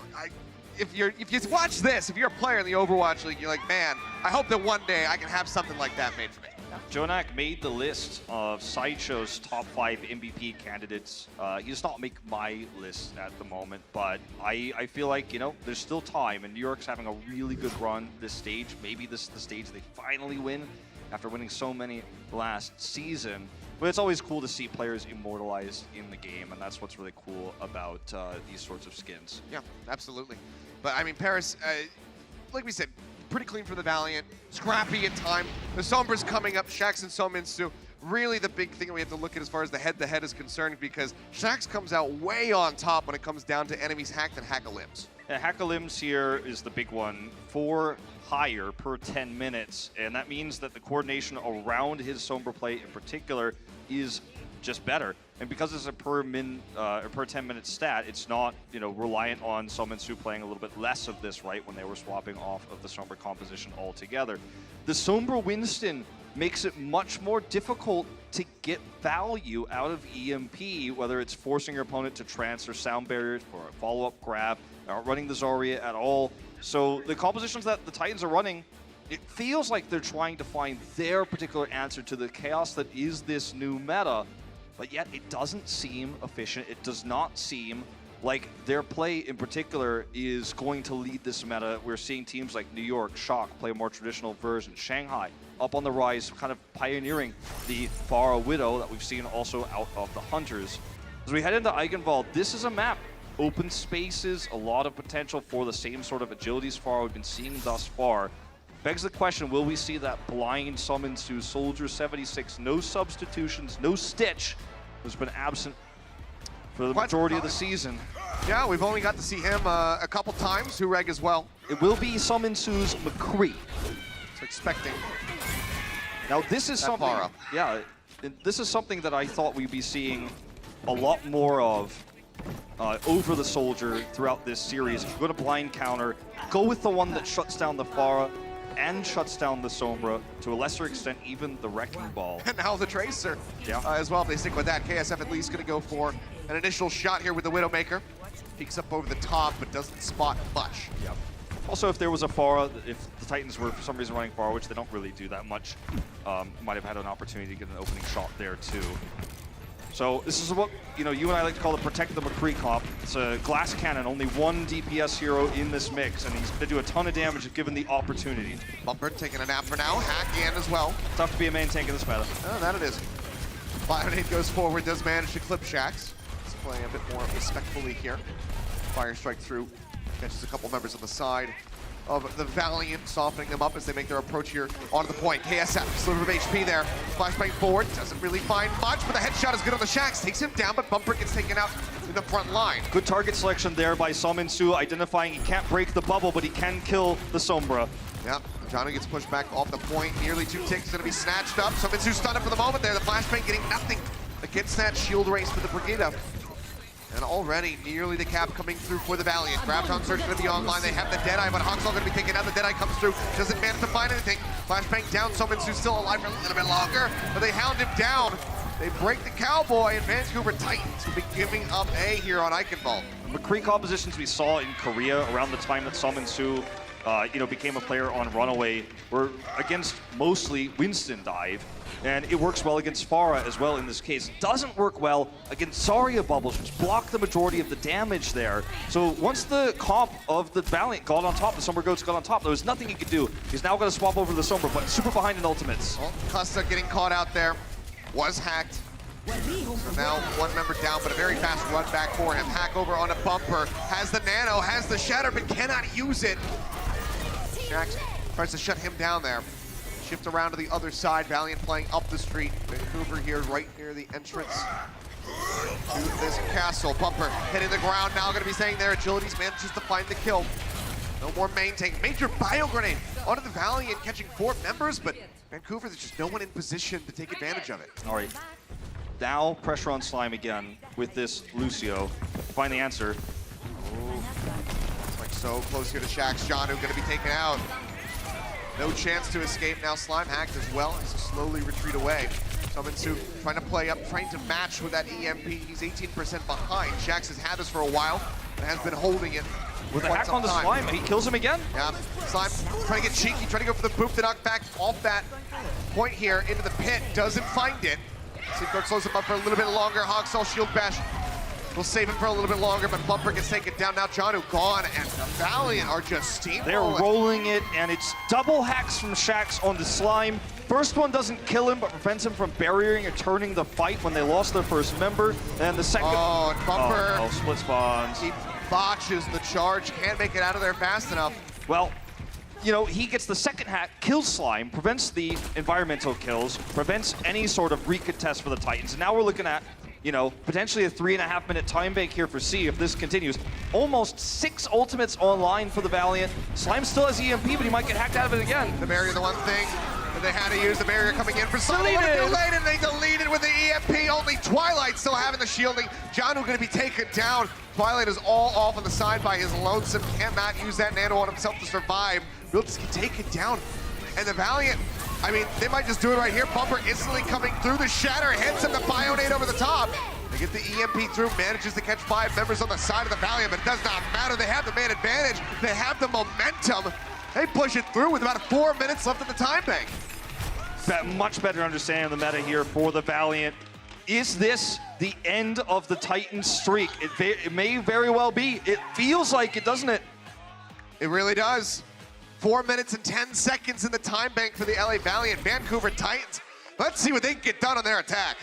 A: if you watch this, if you're a player in the Overwatch League, you're like, man, I hope that one day I can have something like that made for me.
B: Jonak made the list of Sideshow's top 5 MVP candidates. He does not make my list at the moment, but I feel like, you know, there's still time, and New York's having a really good run this stage. Maybe this is the stage they finally win after winning so many last season. But it's always cool to see players immortalized in the game, and that's what's really cool about these sorts of skins.
A: Yeah, absolutely. But, I mean, Paris, like we said, pretty clean for the Valiant, scrappy at time. The Sombra's coming up, Shax and Sominsu. Really the big thing we have to look at as far as the head-to-head is concerned, because Shax comes out way on top when it comes down to enemies hacked and hack-a-limbs.
B: Yeah, hack-a-limbs here is the big one. 4 higher per 10 minutes, and that means that the coordination around his Sombra play in particular is just better. And because it's a per 10-minute stat, it's not, you know, reliant on Sominsu playing a little bit less of this, right, when they were swapping off of the Sombra composition altogether. The Sombra Winston makes it much more difficult to get value out of EMP, whether it's forcing your opponent to transfer sound barriers for a follow-up grab, not running the Zarya at all. So the compositions that the Titans are running, it feels like they're trying to find their particular answer to the chaos that is this new meta, but yet it doesn't seem efficient. It does not seem like their play in particular is going to lead this meta. We're seeing teams like New York, Shock play a more traditional version. Shanghai up on the rise, kind of pioneering the Pharah Widow that we've seen also out of the Hunters. As we head into Eichenwalde, this is a map. Open spaces, a lot of potential for the same sort of agilities Pharah we've been seeing thus far. Begs the question, will we see that blind summon to Soldier 76? No substitutions, no Stitch, who's been absent for the majority of the season.
A: Yeah, we've only got to see him a couple times, Hureg as well.
B: It will be Summon Su's McCree.
A: So expecting.
B: Now this is something, yeah, this is something that I thought we'd be seeing a lot more of over the Soldier throughout this series. If you go to blind counter, go with the one that shuts down the Pharah and shuts down the Sombra, to a lesser extent even the Wrecking Ball.
A: And now the Tracer as well, if they stick with that. KSF at least going to go for an initial shot here with the Widowmaker. Peeks up over the top, but doesn't spot much.
B: Yep. Also, if there was a Pharah, if the Titans were for some reason running Pharah, which they don't really do that much, might have had an opportunity to get an opening shot there too. So this is what, you know, you and I like to call the Protect the McCree comp. It's a glass cannon, only one DPS hero in this mix, and he's going to do a ton of damage if given the opportunity.
A: Bumper taking a nap for now, Hack in as well.
B: Tough to be a main tank in this meta.
A: Oh, that it is. Valiant goes forward, does manage to clip Shax. He's playing a bit more respectfully here. Fire strike through, catches a couple members on the side of the Valiant, softening them up as they make their approach here onto the point. KSF, sliver of HP there. Flashbang forward, doesn't really find much, but the headshot is good on the Shax. Takes him down, but Bumper gets taken out in the front line.
B: Good target selection there by Summon Su, identifying he can't break the bubble, but he can kill the Sombra.
A: Yeah, Johnny gets pushed back off the point. Nearly 2 ticks, gonna be snatched up. Summon Su stunned for the moment there. The flashbang getting nothing against that shield race for the Brigida. And already nearly the cap coming through for the Valiant. Graviton Surge going to be online. They have the Deadeye, but Hawk's all going to be taken out. The Deadeye comes through. Doesn't manage to find anything. Flashbang down. Summon Su's still alive for a little bit longer, but they hound him down. They break the Cowboy, and Vancouver Titans will be giving up A here on Eichenwalde.
B: McCree compositions we saw in Korea around the time that Summon Su became a player on Runaway were against mostly Winston dive. And it works well against Pharah as well in this case. Doesn't work well against Zarya bubbles, which block the majority of the damage there. So once the comp of the Valiant got on top, the Sombra Goats got on top, there was nothing he could do. He's now going to swap over to the Sombra, but super behind in ultimates.
A: Well, Custa getting caught out there, was hacked. So now one member down, but a very fast run back for him. Hack over on a Bumper, has the Nano, has the Shatter, but cannot use it. Shax tries to shut him down there. Shift around to the other side. Valiant playing up the street. Vancouver here right near the entrance to this castle. Bumper hitting the ground. Now going to be staying there. Agilities manages to find the kill. No more main tank. Major bio grenade onto the Valiant, catching 4 members, but Vancouver, there's just no one in position to take advantage of it.
B: All right. Now pressure on Slime again with this Lucio. Find the answer.
A: Ooh. It's like so close here to Shax. Janu going to be taken out. No chance to escape. Now Slime hacked as well as to slowly retreat away. Summon Su trying to play up, trying to match with that EMP. He's 18% behind. Shax has had this for a while and has been holding it
B: with a hack on the Slime, he kills him again?
A: Yeah, Slime trying to get cheeky, trying to go for the boop, the knockback off that point here into the pit. Doesn't find it. Seaguard slows him up for a little bit longer. Hogsaw shield bash will save him for a little bit longer, but Bumper gets taken down. Now Janu gone, and the Valiant are just steamrolling.
B: They're rolling it, and it's double hacks from Shax on the Slime. First one doesn't kill him, but prevents him from barriering or turning the fight when they lost their first member. And the second...
A: Oh, and Bumper...
B: split spawns.
A: He botches the charge, can't make it out of there fast enough.
B: Well, you know, he gets the second hack, kills Slime, prevents the environmental kills, prevents any sort of recontest for the Titans. And now we're looking at, you know, potentially a 3.5-minute time bank here for C if this continues. Almost 6 ultimates online for the Valiant. Slime still has EMP, but he might get hacked out of it again.
A: The barrier, the one thing that they had to use, the barrier coming in for Slime. Too late, and they deleted with the EMP. Only Twilight still having the shielding. Janu going to be taken down. Twilight is all off on the side by his lonesome. Cannot use that nano on himself to survive. Will just get taken down. And the Valiant I mean, they might just do it right here. Bumper instantly coming through the shatter, hits him the Bionade over the top. They get the EMP through, manages to catch 5 members on the side of the Valiant, but it does not matter. They have the man advantage. They have the momentum. They push it through with about 4 minutes left in the time bank.
B: Much better understanding of the meta here for the Valiant. Is this the end of the Titan streak? It may very well be. It feels like it, doesn't it?
A: It really does. 4 minutes and 10 seconds in the time bank for the LA Valiant. Vancouver Titans. Let's see what they can get done on their attack.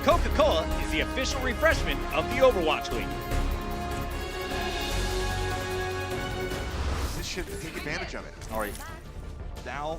E: Coca-Cola is the official refreshment of the Overwatch League.
A: This should take advantage of it.
B: All right. Now,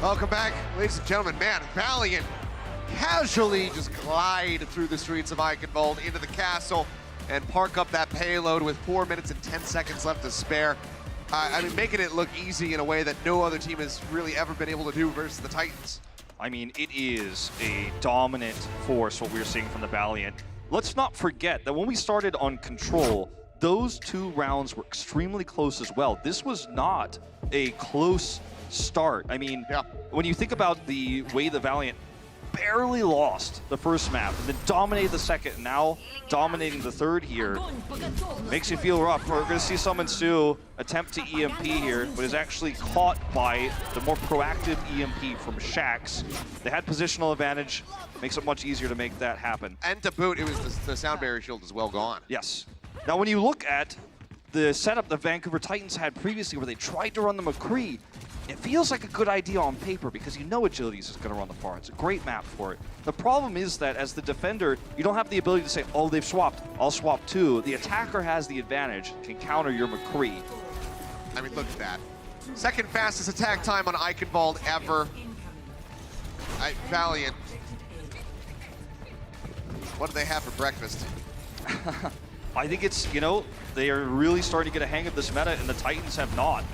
A: Welcome back, ladies and gentlemen. Man, Valiant casually just glide through the streets of Eichenwalde into the castle and park up that payload with 4 minutes and 10 seconds left to spare. I mean, making it look easy in a way that no other team has really ever been able to do versus the Titans.
B: I mean, it is a dominant force, what we're seeing from the Valiant. Let's not forget that when we started on Control, those 2 rounds were extremely close as well. This was not a close start. I mean, when you think about the way the Valiant barely lost the first map and then dominated the second, and now dominating the third here, makes you feel rough. We're going to see Summon Sue attempt to EMP here, but is actually caught by the more proactive EMP from Shax. They had positional advantage, makes it much easier to make that happen.
A: And to boot, it was the sound barrier shield is well gone.
B: Yes. Now when you look at the setup the Vancouver Titans had previously where they tried to run the McCree, it feels like a good idea on paper because you know Agilities is going to run the far. It's a great map for it. The problem is that as the defender, you don't have the ability to say, oh, they've swapped, I'll swap too. The attacker has the advantage, can counter your McCree.
A: I mean, look at that. Second fastest attack time on Eichenwalde ever. Valiant. What do they have for breakfast?
B: I think it's, you know, they are really starting to get a hang of this meta and the Titans have not.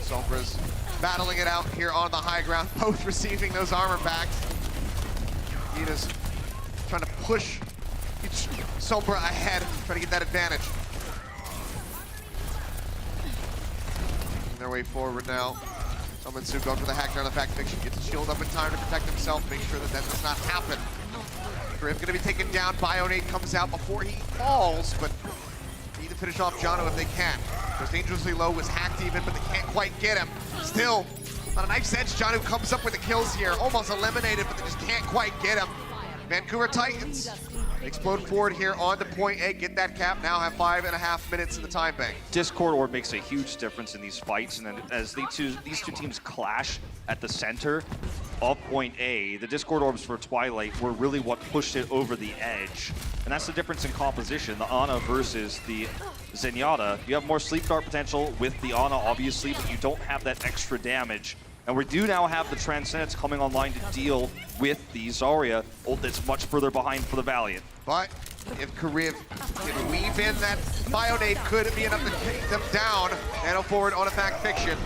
A: Sombra's battling it out here on the high ground, both receiving those armor packs. Nina's trying to push each Sombra ahead, trying to get that advantage. Making their way forward now. Summon Sue going for the hack down the fact fiction, gets a shield up in time to protect himself, make sure that that does not happen. Griff gonna be taken down, Bionade comes out before he falls, but need to finish off Jono if they can. Goes dangerously low, was hacked even, but they can't quite get him. Still, on a knife's edge, Jono comes up with the kills here. Almost eliminated, but they just can't quite get him. Vancouver Titans explode forward here onto point A, get that cap, now have 5.5 minutes in the time bank.
B: Discord Orb makes a huge difference in these fights, and then as these two teams clash at the center of point A, the Discord Orbs for Twilight were really what pushed it over the edge. And that's the difference in composition, the Ana versus the Zenyatta. You have more sleep dart potential with the Ana, obviously, but you don't have that extra damage. And we do now have the Transcendence coming online to deal with the Zarya ult that's much further behind for the Valiant.
A: But If Kariv can weave in that Bionade, could be enough to take them down. Nano forward on a Fact Fiction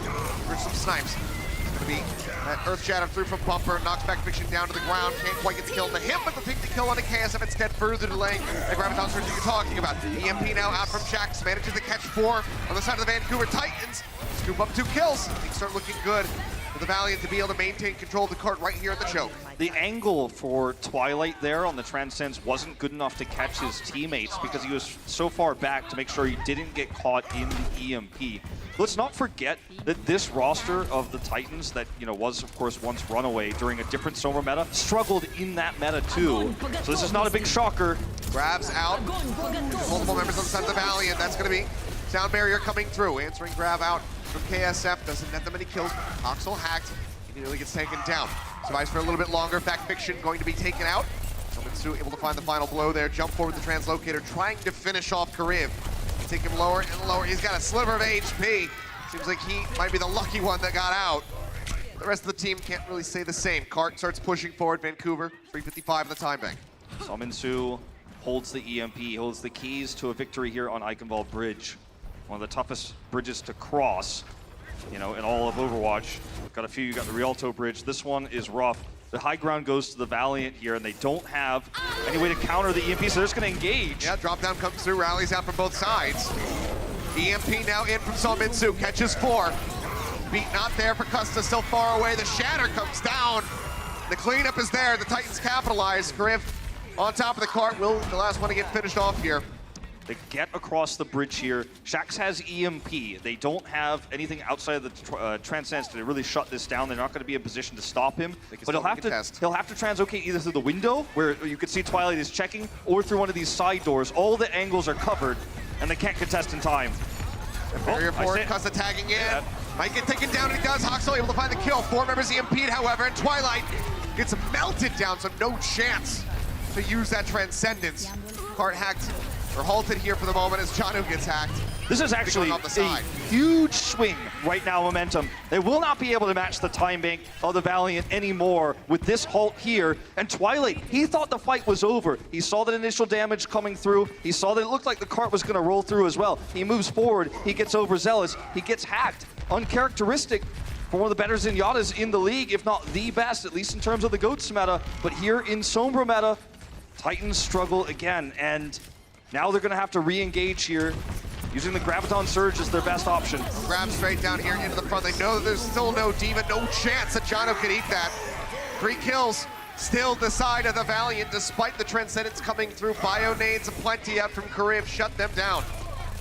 A: for some snipes. It's gonna be that Earth Shatter through from Bumper, knocks Fact Fiction down to the ground. Can't quite get the kill on the hit, but the take the kill on the KSF instead, further delaying the Graviton Surge that you're talking about. EMP now out from Shax, manages to catch 4 on the side of the Vancouver Titans. Scoop up 2 kills. Things start looking good for the Valiant to be able to maintain control of the cart right here in the choke.
B: The angle for Twilight there on the Transcends wasn't good enough to catch his teammates because he was so far back to make sure he didn't get caught in the EMP. Let's not forget that this roster of the Titans that, you know, was of course once Runaway during a different Sombra meta, struggled in that meta too. So this is not a big shocker.
A: Grabs out. Multiple members on the side of the Valiant. That's going to be Sound Barrier coming through. Answering grab out from KSF. Doesn't net them any kills. Oxel hacked. Immediately gets taken down. Survives for a little bit longer. Fact Fiction going to be taken out. Somitsu able to find the final blow there. Jump forward the Translocator, trying to finish off Kariv. Take him lower and lower. He's got a sliver of HP. Seems like he might be the lucky one that got out. The rest of the team can't really say the same. Cart starts pushing forward. Vancouver, 3:55 in the time bank.
B: Sominsu holds the EMP, holds the keys to a victory here on Eichenwalde Bridge. One of the toughest bridges to cross, you know, in all of Overwatch. Got a few, you got the Rialto Bridge. This one is rough. The high ground goes to the Valiant here, and they don't have any way to counter the EMP, so they're just gonna engage.
A: Yeah, drop down comes through, rallies out from both sides. EMP now in from Sominsu, catches 4. Beat not there for Custa, still far away. The Shatter comes down. The cleanup is there, the Titans capitalize. Griff on top of the cart, will the last one to get finished off here.
B: They get across the bridge here. Shax has EMP. They don't have anything outside of the Transcends to really shut this down. They're not going to be in position to stop him. But he'll have to translocate either through the window, where you can see Twilight is checking, or through one of these side doors. All the angles are covered, and they can't contest in time.
A: Barrier forward, Custa tagging in. Yeah. Might get taken down, and he does. Hoxel able to find the kill. 4 members EMP'd, however, and Twilight gets melted down, so no chance to use that Transcendence. Cart hacked. We're halted here for the moment as Janu gets hacked.
B: This is actually a huge swing right now, momentum. They will not be able to match the time bank of the Valiant anymore with this halt here. And Twilight, he thought the fight was over. He saw that initial damage coming through. He saw that it looked like the cart was going to roll through as well. He moves forward. He gets overzealous. He gets hacked. Uncharacteristic for one of the better Zenyatas in the league, if not the best, at least in terms of the GOATS meta. But here in Sombra meta, Titans struggle again. And now they're going to have to re-engage here, using the Graviton Surge as their best option.
A: Grab straight down here into the front. They know that there's still no Demon, no chance that Jano could eat that. 3 kills, still the side of the Valiant, despite the Transcendence coming through. Bio-nades aplenty out from Kariv, shut them down.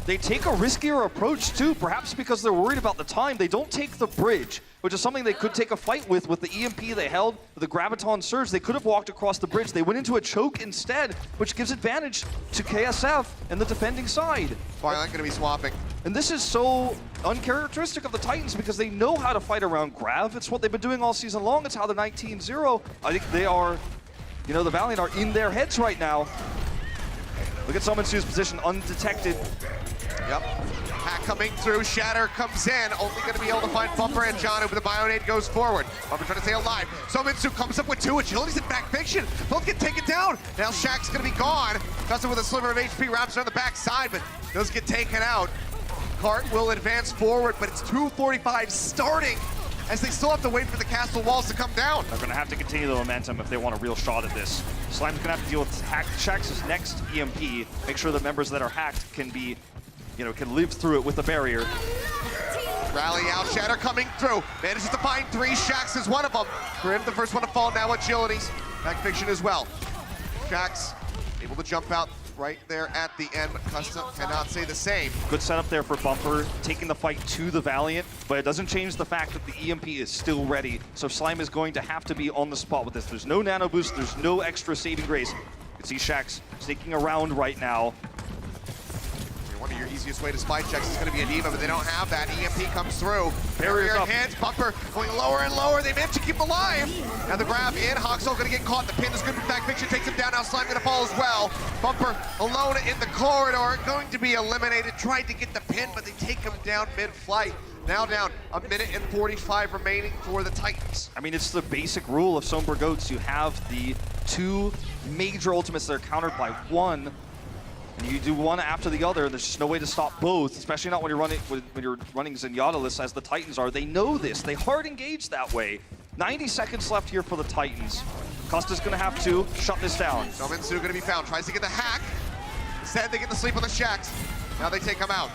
B: They take a riskier approach too, perhaps because they're worried about the time. They don't take the bridge, which is something they could take a fight with the EMP they held, with the Graviton Surge. They could have walked across the bridge. They went into a choke instead, which gives advantage to KSF and the defending side.
A: Twilight gonna be swapping.
B: And this is so uncharacteristic of the Titans because they know how to fight around Grav. It's what they've been doing all season long. It's how they're 19-0. I think they are, you know, the Valiant are in their heads right now. Look at Sominsu's position, undetected.
A: Yep. Hack coming through, Shatter comes in, only going to be able to find Bumper and Janu, but the Bionade goes forward. Bumper trying to stay alive. Sominsu comes up with 2 agilities and Fact Fiction. Both get taken down. Now Shaq's going to be gone. Custom with a sliver of HP, wraps around the backside, but does get taken out. Cart will advance forward, but it's 2:45 starting as they still have to wait for the castle walls to come down.
B: They're going to have to continue the momentum if they want a real shot at this. Slime's going to have to deal with Shax's next EMP, make sure the members that are hacked can be, you know, can live through it with the barrier.
A: Rally out, Shatter coming through. Manages to find 3, Shax is one of them. For him, the first one to fall now, agilities. Fact Fiction as well. Shax able to jump out right there at the end, but Custa cannot say the same.
B: Good setup there for Bumper, taking the fight to the Valiant, but it doesn't change the fact that the EMP is still ready, so Slime is going to have to be on the spot with this. There's no nano boost, there's no extra saving grace. You can see Shax sneaking around right now.
A: One of your Easiest way to spike checks is going to be a diva, but they don't have that. EMP comes through. Barrier hits. Bumper going lower and lower. They manage to keep them alive. Now the grab in. Hawksall going to get caught. The pin is good for back. Fiction takes him down. Now Slime going to fall as well. Bumper alone in the corridor. Going to be eliminated. Tried to get the pin, but they take him down mid-flight. Now down a minute and 45 remaining for the Titans.
B: I mean, it's the basic rule of Sombra Goats. You have the two major ultimates that are countered by one, and you do one after the other. There's just no way to stop both, especially not when you're running Zenyatta-less as the Titans are. They know this. They hard engage that way. 90 seconds left here for the Titans. Costa's gonna have to shut this down.
A: Sominsu gonna be found. Tries to get the hack. Instead, they get the sleep on the Shacks. Now they take him out.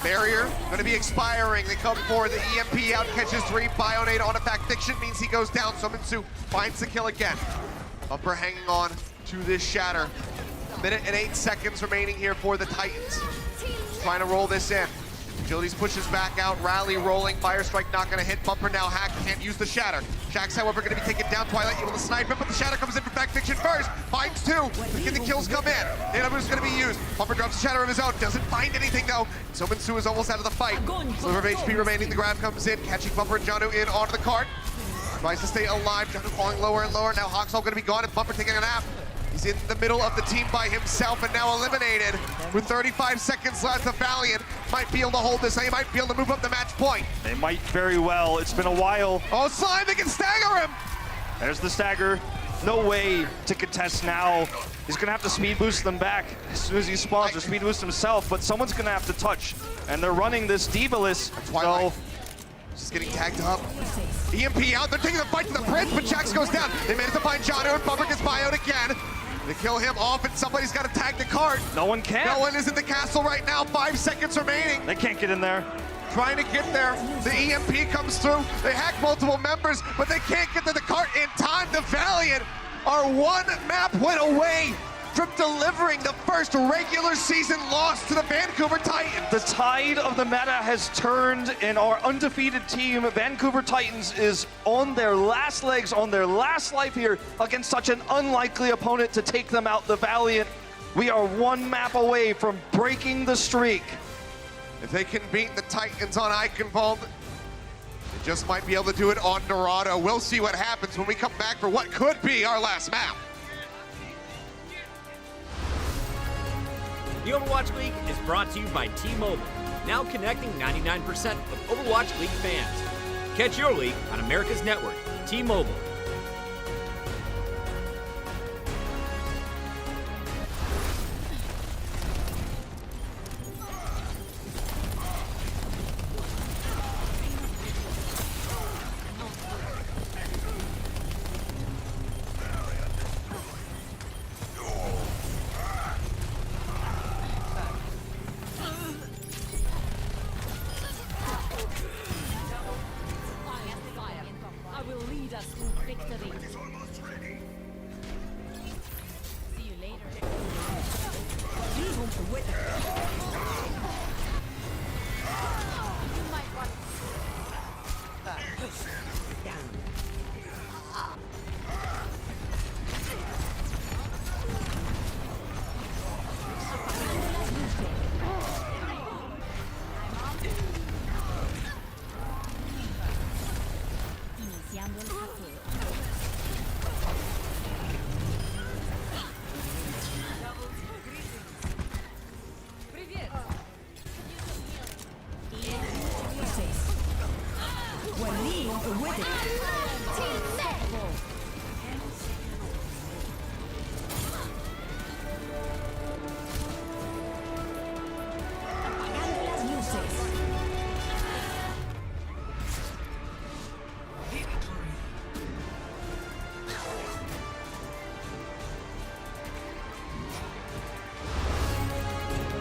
A: Barrier going to be expiring. They come for the EMP out, catches 3. Bionade on a back. Fiction means he goes down. Sominsu finds the kill again. Bumper hanging on to this shatter. A minute and 8 seconds remaining here for the Titans. Trying to roll this in. Agilities pushes back out. Rally rolling. Fire strike not going to hit. Bumper now hacked. Can't use the shatter. Shax, however, going to be taken down. Twilight able to snipe him, but the shatter comes in for back. Fiction first. Finds 2. Can the kills come in? The other is going to be used. Bumper drops the shatter of his own. Doesn't find anything though. Sominsu is almost out of the fight. Sliver of HP remaining. The grab comes in, catching Bumper and Janu in onto the cart. Tries to stay alive. Janu falling lower and lower. Now Hawksall going to be gone and Bumper taking a nap. He's in the middle of the team by himself and now eliminated. With 35 seconds left, the Valiant might be able to hold this. They might be able to move up the match point.
B: They might very well. It's been a while.
A: Oh, Slime, they can stagger him!
B: There's the stagger. No way to contest now. He's gonna have to speed boost them back as soon as he spawns, or speed boost himself, but someone's gonna have to touch. And they're running this Diva-less, so...
A: Just getting tagged up. EMP out, they're taking the fight to the Prince, but Jax goes down. They managed to find Janu and Bumper gets bioed again. They kill him off and somebody's gotta tag the cart.
B: No one can.
A: No one is in the castle right now, 5 seconds remaining.
B: They can't get in there.
A: Trying to get there. The EMP comes through. They hack multiple members, but they can't get to the cart in time. The Valiant are 1 map win away from delivering the first regular season loss to the Vancouver Titans.
B: The tide of the meta has turned, and our undefeated team, Vancouver Titans, is on their last legs, on their last life here against such an unlikely opponent to take them out. The Valiant, we are 1 map away from breaking the streak.
A: If they can beat the Titans on Eichenwalde, they just might be able to do it on Dorado. We'll see what happens when we come back for what could be our last map.
E: The Overwatch League is brought to you by T-Mobile, now connecting 99% of Overwatch League fans. Catch your league on America's network, T-Mobile.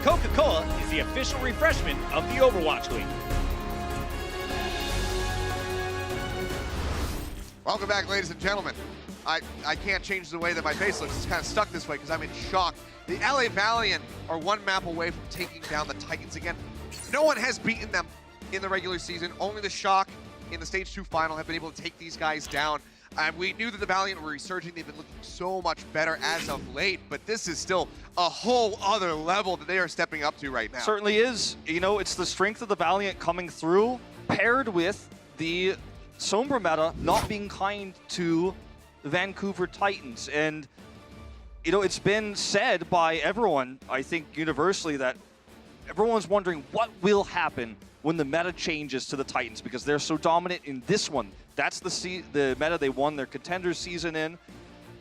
E: Coca-Cola is the official refreshment of the Overwatch League.
A: Welcome back, ladies and gentlemen. I can't change the way that my face looks. It's kind of stuck this way because I'm in shock. The LA Valiant are 1 map away from taking down the Titans again. No one has beaten them in the regular season. Only the Shock in the Stage 2 final have been able to take these guys down. We knew that the Valiant were resurging. They've been looking so much better as of late, but this is still a whole other level that they are stepping up to right now.
B: Certainly is. You know, it's the strength of the Valiant coming through, paired with the Sombra meta not being kind to the Vancouver Titans. And, you know, it's been said by everyone, I think universally, that everyone's wondering what will happen when the meta changes to the Titans, because they're so dominant in this one. That's the meta they won their Contenders season in.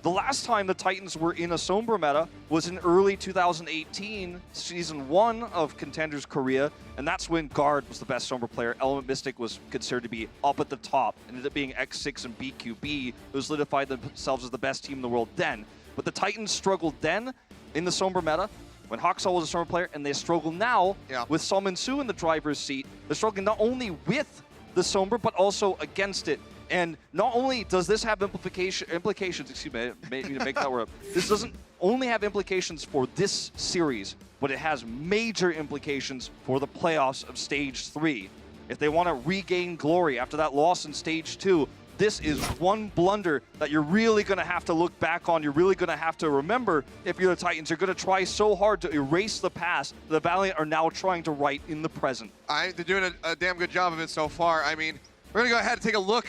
B: The last time the Titans were in a Sombra meta was in early 2018, Season 1 of Contenders Korea, and that's when Guard was the best Sombra player. Element Mystic was considered to be up at the top. It ended up being X6 and BQB, who solidified themselves as the best team in the world then. But the Titans struggled then in the Sombra meta, when Haksal was a Sombra player, and they struggle now with Salmin-Su in the driver's seat. They're struggling not only with the Sombra, but also against it. And not only does this have implications, excuse me, I need to make that word up. This doesn't only have implications for this series, but it has major implications for the playoffs of Stage 3. If they want to regain glory after that loss in Stage 2, this is one blunder that you're really going to have to look back on. You're really going to have to remember if you're the Titans. You're going to try so hard to erase the past. The Valiant are now trying to write in the present.
A: They're doing a damn good job of it so far. I mean, we're going to go ahead and take a look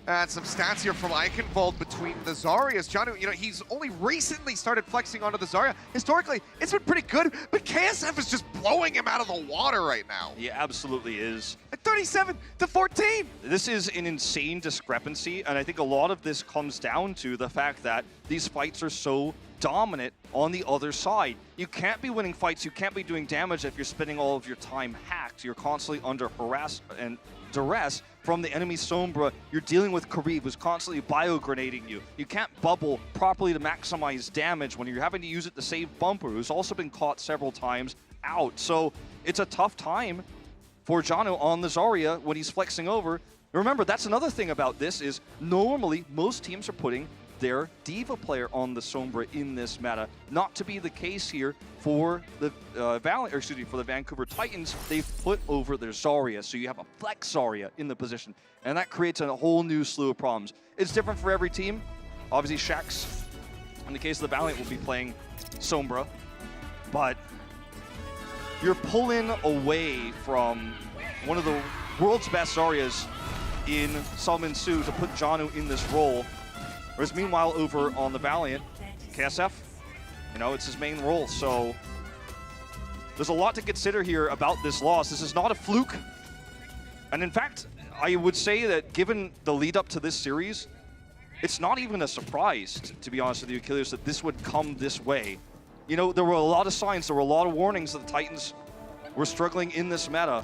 A: at some stats here from Eichenwalde between the Zarias. John, you know, he's only recently started flexing onto the Zarya. Historically, it's been pretty good, but KSF is just blowing him out of the water right now.
B: He absolutely is.
A: At 37-14.
B: This is an insane discrepancy, and I think a lot of this comes down to the fact that these fights are so dominant on the other side. You can't be winning fights, you can't be doing damage if you're spending all of your time hacked. You're constantly under harass and duress from the enemy Sombra. You're dealing with Karib, who's constantly bio-grenading you. You can't bubble properly to maximize damage when you're having to use it to save Bumper, who's also been caught several times out. So it's a tough time for Jano on the Zarya when he's flexing over. Remember, that's another thing about this is normally most teams are putting their Diva player on the Sombra in this meta. Not to be the case here for the for the Vancouver Titans. They've put over their Zarya, so you have a flex Zarya in the position, and that creates a whole new slew of problems. It's different for every team. Obviously, Shax, in the case of the Valiant, will be playing Sombra, but you're pulling away from one of the world's best Zaryas in Salmin-Su to put Janu in this role. Whereas meanwhile, over on the Valiant, KSF, you know, it's his main role. So there's a lot to consider here about this loss. This is not a fluke. And in fact, I would say that given the lead up to this series, it's not even a surprise, to be honest with you, Achilles, that this would come this way. You know, there were a lot of signs, there were a lot of warnings that the Titans were struggling in this meta.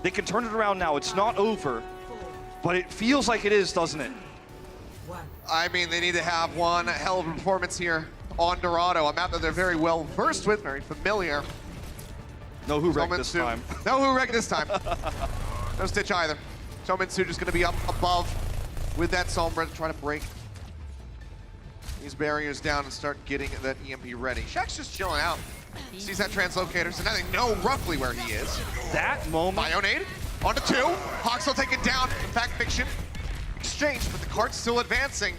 B: They can turn it around now. It's not over, but it feels like it is, doesn't it?
A: I mean, they need to have one hell of a performance here on Dorado, a map that they're very well versed with, very familiar.
B: No who wrecked this time.
A: No who wrecked this time. No Stitch either. Salmin-Su just going to be up above with that Sombra to try to break these barriers down and start getting that EMP ready. Shaq's just chilling out. Sees that translocator, so now they know roughly where he is.
B: That moment.
A: Bionade onto 2. Hawks will take it down. In fact, Fiction exchange, but the card's still advancing.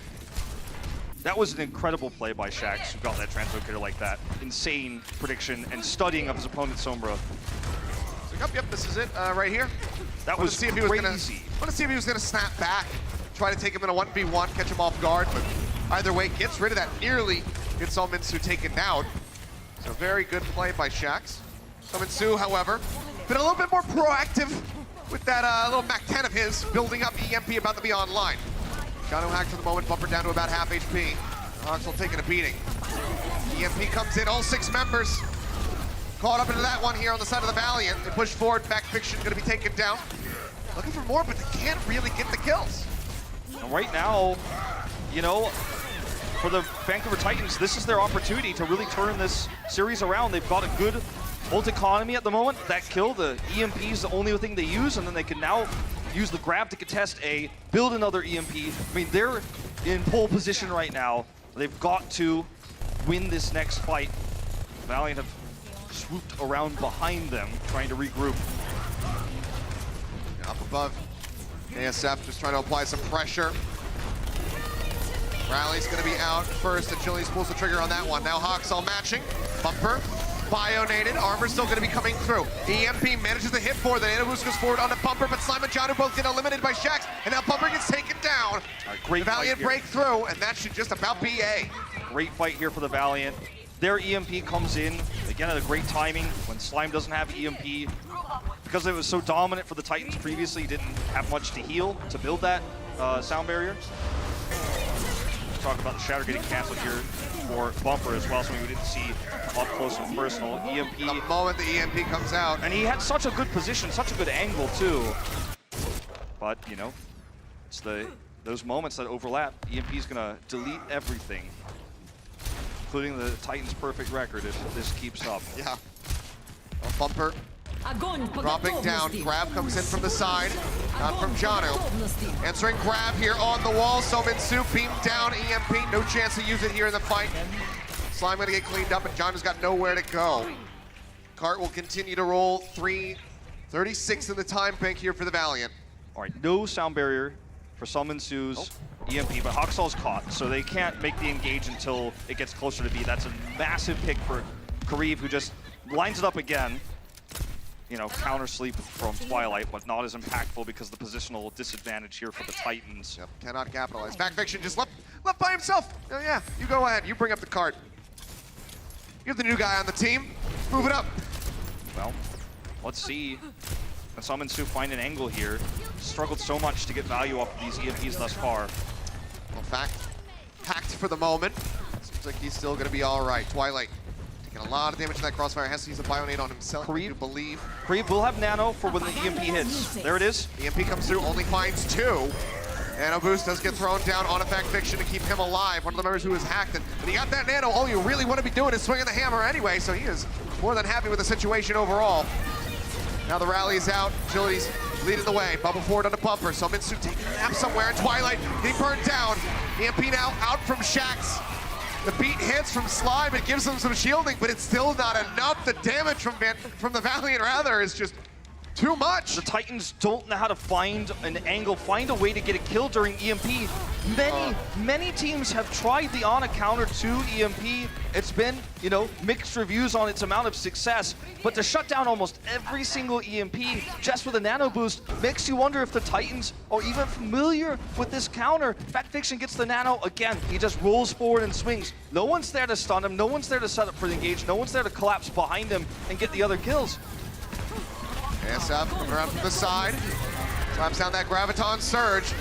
B: That was an incredible play by Shax, who got that translocator like that. Insane prediction and studying of his opponent's Sombra.
A: So, yep, this is it right here.
B: That was
A: crazy.
B: Want
A: to see if he was gonna snap back, try to take him in a 1v1, catch him off guard, but either way, gets rid of that nearly, gets Salmin-Su taken down. So very good play by Shax. Salmin-Su, however, been a little bit more proactive with that little Mac 10 of his, building up EMP about to be online. Jano hacked for the moment, bumper down to about half HP. Haksal taking a beating. EMP comes in, all 6 members caught up into that one here on the side of the Valiant. They push forward, back Fiction gonna be taken down. Looking for more, but they can't really get the kills.
B: And right now, you know, for the Vancouver Titans, this is their opportunity to really turn this series around. They've got a good ult economy at the moment. That kill, the EMP is the only thing they use, and then they can now use the grab to contest A, build another EMP. I mean, they're in pole position right now. They've got to win this next fight. Valiant have swooped around behind them, trying to regroup.
A: Up above, ASF just trying to apply some pressure. Rally's gonna be out first, Agility's pulls the trigger on that one. Now Hawks all matching. Bumper, bionated, Armor's still gonna be coming through. EMP manages to hit forward, the Nano Boost goes forward onto Bumper, but Slime and Janu both get eliminated by Shax, and now Bumper gets taken down.
B: Great
A: Valiant
B: fight
A: break through, and that should just about be A.
B: Great fight here for the Valiant. Their EMP comes in, again at a great timing when Slime doesn't have EMP. Because it was so dominant for the Titans previously, didn't have much to heal to build that sound barrier. Talk about the Shatter getting canceled here for Bumper as well, something we didn't see up close and personal. EMP.
A: The moment the EMP comes out.
B: And he had such a good position, such a good angle too. But, you know, it's those moments that overlap. EMP's gonna delete everything, including the Titans' perfect record if this keeps up.
A: Yeah. Well, Bumper dropping down. Grab comes in from the side, not from Janu. Answering grab here on the wall. Sominsu beamed down. EMP, no chance to use it here in the fight. Slime gonna get cleaned up, and Janu's got nowhere to go. Cart will continue to roll. 3:36 in the time bank here for the Valiant.
B: All right, no sound barrier for Sominsu's EMP, but Hoxall's caught, so they can't make the engage until it gets closer to B. That's a massive pick for Kariv, who just lines it up again. You know, counter sleep from Twilight, but not as impactful because of the positional disadvantage here for the Titans.
A: Yep, cannot capitalize. Backfiction just left by himself. Oh yeah, you go ahead. You bring up the cart. You're the new guy on the team. Move it up.
B: Well, let's see. And Sominsu find an angle here. Struggled so much to get value off of these EMPs thus far.
A: Well, in fact, hacked for the moment. Seems like he's still going to be all right. Twilight taking a lot of damage in that crossfire. Has to use a bionate on himself. I do believe.
B: Kariv will have nano for when the EMP hits. There it is.
A: EMP comes through, only finds 2. Nano boost does get thrown down on a Fact Fiction to keep him alive. One of the members who was hacked. And when he got that nano, all you really want to be doing is swinging the hammer anyway. So he is more than happy with the situation overall. Now the rally is out. Agility's leading the way. Bubble forward on the Bumper. Sominsu taking a nap somewhere in Twilight. Getting burned down. EMP now out from Shax. The beat hits from Slime. It gives them some shielding, but it's still not enough. The damage from the Valiant, rather, is just too much.
B: The Titans don't know how to find an angle, find a way to get a kill during EMP. Many teams have tried the Ana counter to EMP. It's been, you know, mixed reviews on its amount of success, but to shut down almost every single EMP just with a nano boost makes you wonder if the Titans are even familiar with this counter. Fact Fiction gets the nano again. He just rolls forward and swings. No one's there to stun him. No one's there to set up for the engage. No one's there to collapse behind him and get the other kills.
A: ASF coming around from the side. Slaps down that Graviton Surge.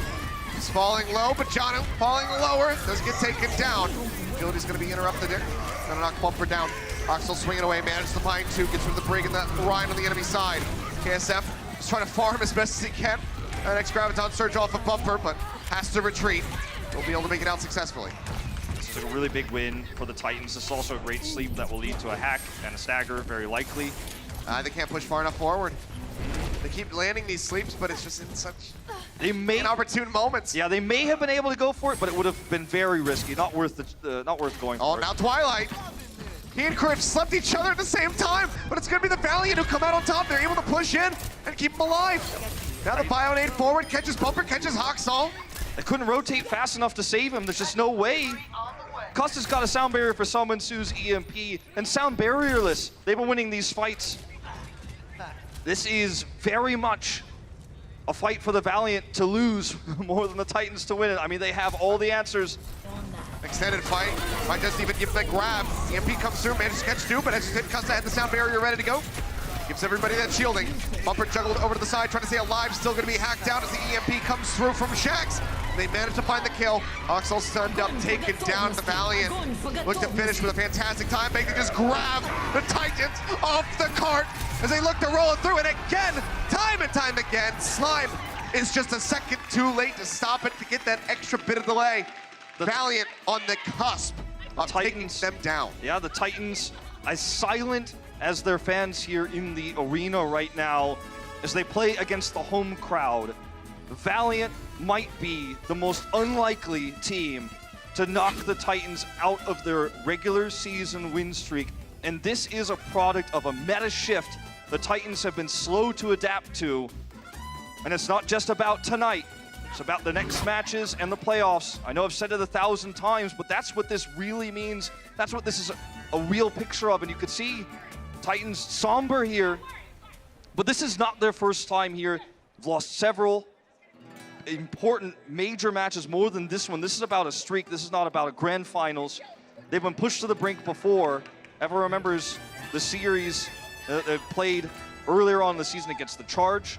A: He's falling low, but Janu falling lower. Does get taken down. Agility's going to be interrupted there. Going to knock Bumper down. Oxel swinging away, manages to find 2. Gets rid of the Brig and the Ryan on the enemy side. KSF is trying to farm as best as he can. That next Graviton Surge off of Bumper, but has to retreat. He'll be able to make it out successfully.
B: This is a really big win for the Titans. This is also a great sleep that will lead to a hack and a stagger, very likely.
A: They can't push far enough forward. They keep landing these sleeps, but it's just in such inopportune moments.
B: Yeah, they may have been able to go for it, but it would have been very risky. Not worth going for it.
A: Oh, now Twilight. He and Criff slept each other at the same time, but it's going to be the Valiant who come out on top. They're able to push in and keep him alive. Now the Bionade forward, catches Bumper, catches Hoxall.
B: They couldn't rotate fast enough to save him. There's just no way. Custer's got a sound barrier for Sominsu's EMP, and sound barrierless. They've been winning these fights. This is very much a fight for the Valiant to lose more than the Titans to win it. I mean, they have all the answers.
A: Extended fight. Might just even give that grab. EMP comes through, manages to catch 2, but as you said, Custa had the sound barrier ready to go. Gives everybody that shielding. Bumper juggled over to the side, trying to stay alive. Still going to be hacked out as the EMP comes through from Shax. They managed to find the kill. Oxel stunned up, taken down. The Valiant look to finish with a fantastic time. They can just grab the Titans off the cart as they look to roll it through. And again, time and time again, Slime is just a second too late to stop it, to get that extra bit of delay. The Valiant on the cusp of taking them down.
B: Yeah, the Titans, as silent as their fans here in the arena right now, as they play against the home crowd. Valiant might be the most unlikely team to knock the Titans out of their regular season win streak. And this is a product of a meta shift the Titans have been slow to adapt to. And it's not just about tonight. It's about the next matches and the playoffs. I know I've said it 1,000 times, but that's what this really means. That's what this is a real picture of. And you could see Titans somber here, but this is not their first time here. They've lost several important major matches, more than this one. This is about a streak. This is not about a grand finals. They've been pushed to the brink before. Everyone remembers the series that they played earlier on in the season against the Charge,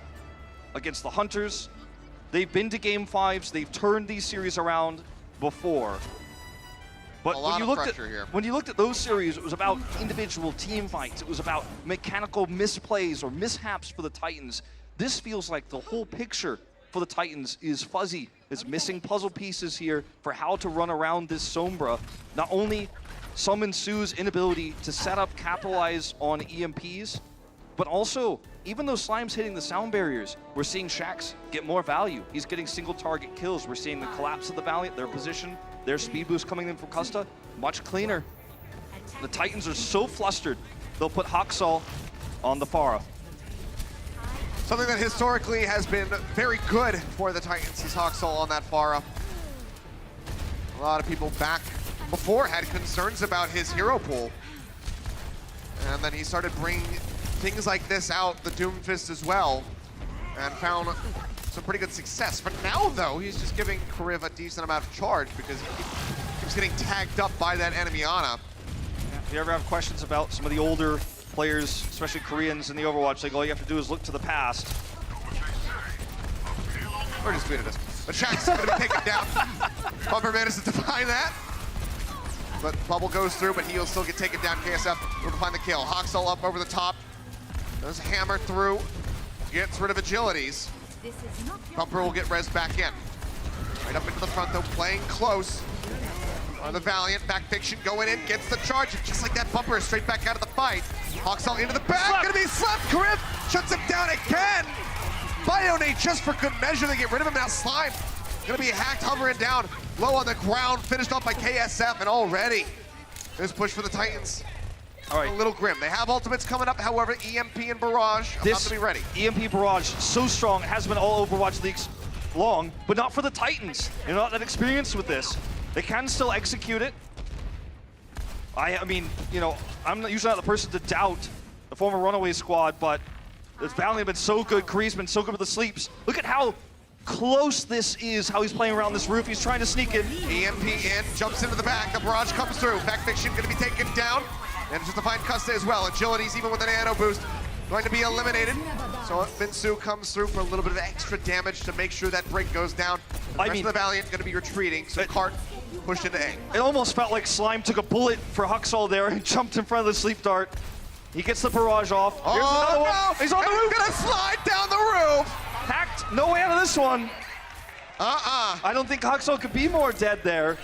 B: against the Hunters. They've been to Game 5s. They've turned these series around before. But when you looked at those series, it was about individual team fights. It was about mechanical misplays or mishaps for the Titans. This feels like the whole picture for the Titans is fuzzy. It's missing puzzle pieces here for how to run around this Sombra. Not only Summon Su's inability to set up, capitalize on EMPs, but also, even though Slime's hitting the sound barriers, we're seeing Shax get more value. He's getting single target kills. We're seeing the collapse of the Valiant, their position, their speed boost coming in from Custa, much cleaner. The Titans are so flustered, they'll put Haksal on the Pharah.
A: Something that historically has been very good for the Titans is Haksal on that Pharah. A lot of people back before had concerns about his hero pool. And then he started bringing things like this out, the Doomfist as well, and found some pretty good success. But now, though, he's just giving Kariv a decent amount of charge because he keeps getting tagged up by that enemy Ana.
B: If you ever have questions about some of the older players, especially Koreans in the Overwatch League, all you have to do is look to the past.
A: Or just tweeted us. But Shax is going to be taken down. Bumper manages to find that. But Bubble goes through, but he'll still get taken down. KSF will find the kill. Haksal up over the top. Does hammer through. Gets rid of agilities. Bumper will get res back in. Right up into the front, though, playing close. The Valiant, back Fiction going in, gets the charge. Just like that, Bumper is straight back out of the fight. Haksal into the back, gonna be slapped. Kariv shuts him down again. Bionate just for good measure. They get rid of him now. Slime gonna be hacked, hovering down, low on the ground, finished off by KSF, and already there's push for the Titans.
B: All right.
A: A little grim. They have ultimates coming up, however, EMP and Barrage about to be ready.
B: EMP Barrage, so strong, has been all Overwatch Leagues long, but not for the Titans. They're not that experienced with this. They can still execute it. I mean, you know, I'm usually not the person to doubt the former Runaway squad, but this Valiant have been so good. Kree's been so good with the sleeps. Look at how close this is, how he's playing around this roof. He's trying to sneak in.
A: EMP in, jumps into the back. The Barrage comes through. Back Fiction going to be taken down. And just to find Custa as well. Agilities, even with an nano boost, going to be eliminated. So Minsu comes through for a little bit of extra damage to make sure that break goes down. The rest of the Valiant going to be retreating. So Cart pushed into A.
B: It almost felt like Slime took a bullet for Haksal there and jumped in front of the sleep dart. He gets the barrage off. Here's another one.
A: No.
B: He's on the roof.
A: Gonna slide down the roof.
B: Hacked. No way out of this one. I don't think Haksal could be more dead there.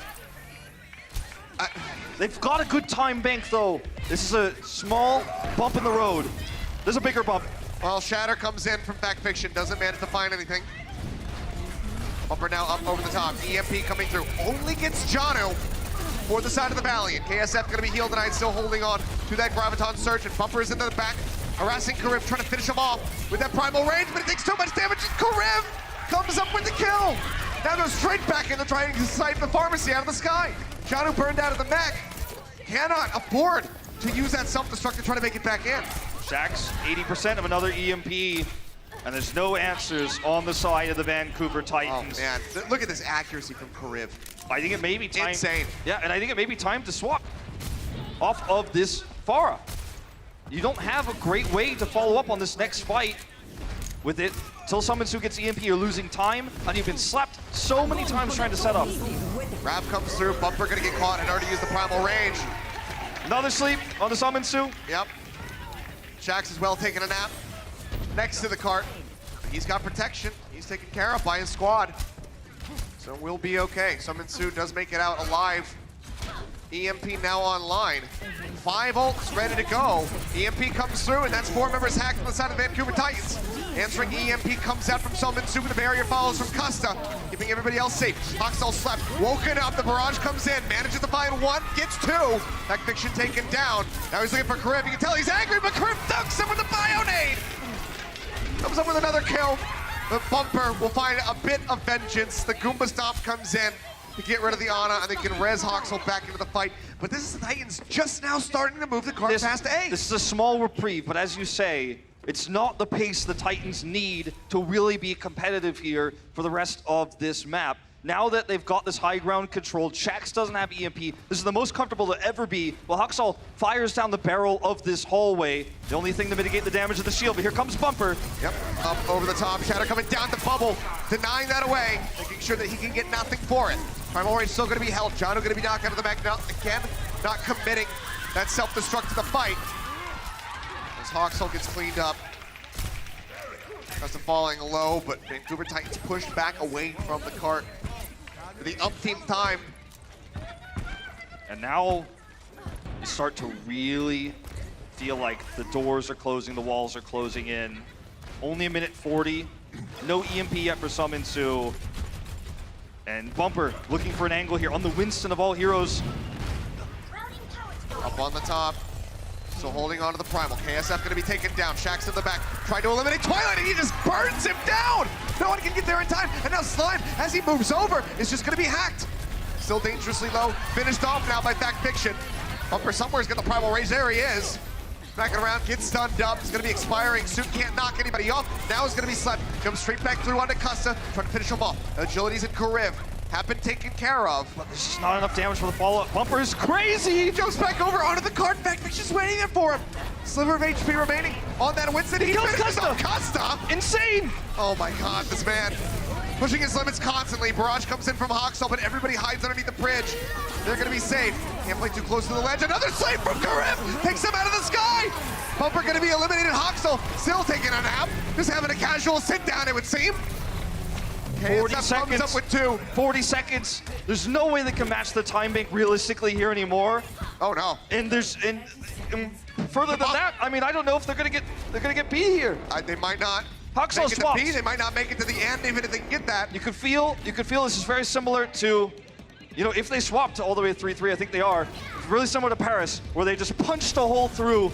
B: They've got a good time bank, though. This is a small bump in the road. There's a bigger bump.
A: Well, Shatter comes in from Back Fiction, doesn't manage to find anything. Bumper now up over the top. EMP coming through. Only gets Janu for the side of the Valiant. KSF going to be healed tonight, still holding on to that Graviton Surge, and Bumper is into the back, harassing Kariv, trying to finish him off with that primal range, but it takes too much damage. Kariv comes up with the kill. Now goes straight back into trying to snipe the pharmacy out of the sky. Janu burned out of the mech. Cannot afford to use that self-destruct to try to make it back in.
B: Shax, 80% of another EMP, and there's no answers on the side of the Vancouver Titans.
A: Oh man, look at this accuracy from Kariv.
B: I think it may be time.
A: Insane.
B: Yeah, and I think it may be time to swap off of this Pharah. You don't have a great way to follow up on this next fight with it. Till Summon Su gets EMP, you're losing time, and you've been slapped so many times trying to set up.
A: Rav comes through, Bumper gonna get caught and already used the primal range.
B: Another sleep on the Summon Su.
A: Yep. Shax is well taking a nap next to the cart. He's got protection. He's taken care of by his squad. So we'll be okay. Summon Su does make it out alive. EMP now online. 5 ults ready to go. EMP comes through, and that's 4 members hacked on the side of the Vancouver Titans. Answering EMP comes out from Summon Su, the barrier follows from Custa, keeping everybody else safe. Haksal slept, woken up, the barrage comes in, manages to find 1, gets 2. Back Fiction taken down. Now he's looking for Kariv. You can tell he's angry, but Kariv ducks him with the Bionade. Comes up with another kill. But Bumper will find a bit of vengeance. The Goomba Stomp comes in to get rid of the Ana, and they can res Hoxel back into the fight. But this is the Titans just now starting to move the card past A.
B: This is a small reprieve, but as you say, it's not the pace the Titans need to really be competitive here for the rest of this map. Now that they've got this high ground controlled, Shax doesn't have EMP. This is the most comfortable to ever be. Well, Hoxel fires down the barrel of this hallway. The only thing to mitigate the damage of the shield, but here comes Bumper.
A: Yep, up over the top. Shatter coming down the bubble, denying that away, making sure that he can get nothing for it. Primal Rage still going to be held. Jono going to be knocked out of the back. Now, again, not committing that self-destruct to the fight. As Hoxel gets cleaned up. Custom falling low, but Vancouver Titans pushed back away from the cart for the umpteenth time.
B: And now you start to really feel like the doors are closing, the walls are closing in. Only a minute 40. No EMP yet for Summon Su. And Bumper looking for an angle here on the Winston of all heroes.
A: Up on the top. So holding on to the Primal. KSF going to be taken down. Shax in the back. Trying to eliminate Twilight, and he just burns him down! No one can get there in time. And now Slime, as he moves over, is just going to be hacked. Still dangerously low. Finished off now by Fact Fiction. Bumper somewhere's got the Primal Rage. There he is. Backing around, gets stunned up. It's going to be expiring. Soon can't knock anybody off. Now it's going to be slept. Comes straight back through onto Custa. Trying to finish him off. Agility's in Kariv. Have been taken care of.
B: But there's just not enough damage for the follow-up. Bumper is crazy!
A: He jumps back over onto the cart. Fact Fiction's waiting there for him. Sliver of HP remaining on that Winston. He
B: kills
A: finishes
B: Custa.
A: off Custa.
B: Insane!
A: Oh my god, this man. Pushing his limits constantly. Barrage comes in from Hoxel, but everybody hides underneath the bridge. They're gonna be safe. Can't play too close to the ledge. Another slave from Kariv takes him out of the sky. Bumper gonna be eliminated. Hoxel still taking a nap. Just having a casual sit down, it would seem.
B: 40
A: KSF
B: seconds.
A: comes up with 2.
B: 40 seconds. There's no way they can match the time bank realistically here anymore.
A: Oh no.
B: And there's and further than that, I mean, I don't know if they're gonna get B here.
A: They might not.
B: Hoxel
A: make it to
B: swaps.
A: B. They might not make it to the end, even if they can get that.
B: You could feel this is very similar to, you know, if they swapped all the way to 3-3, I think they are. It's really similar to Paris, where they just punched a hole through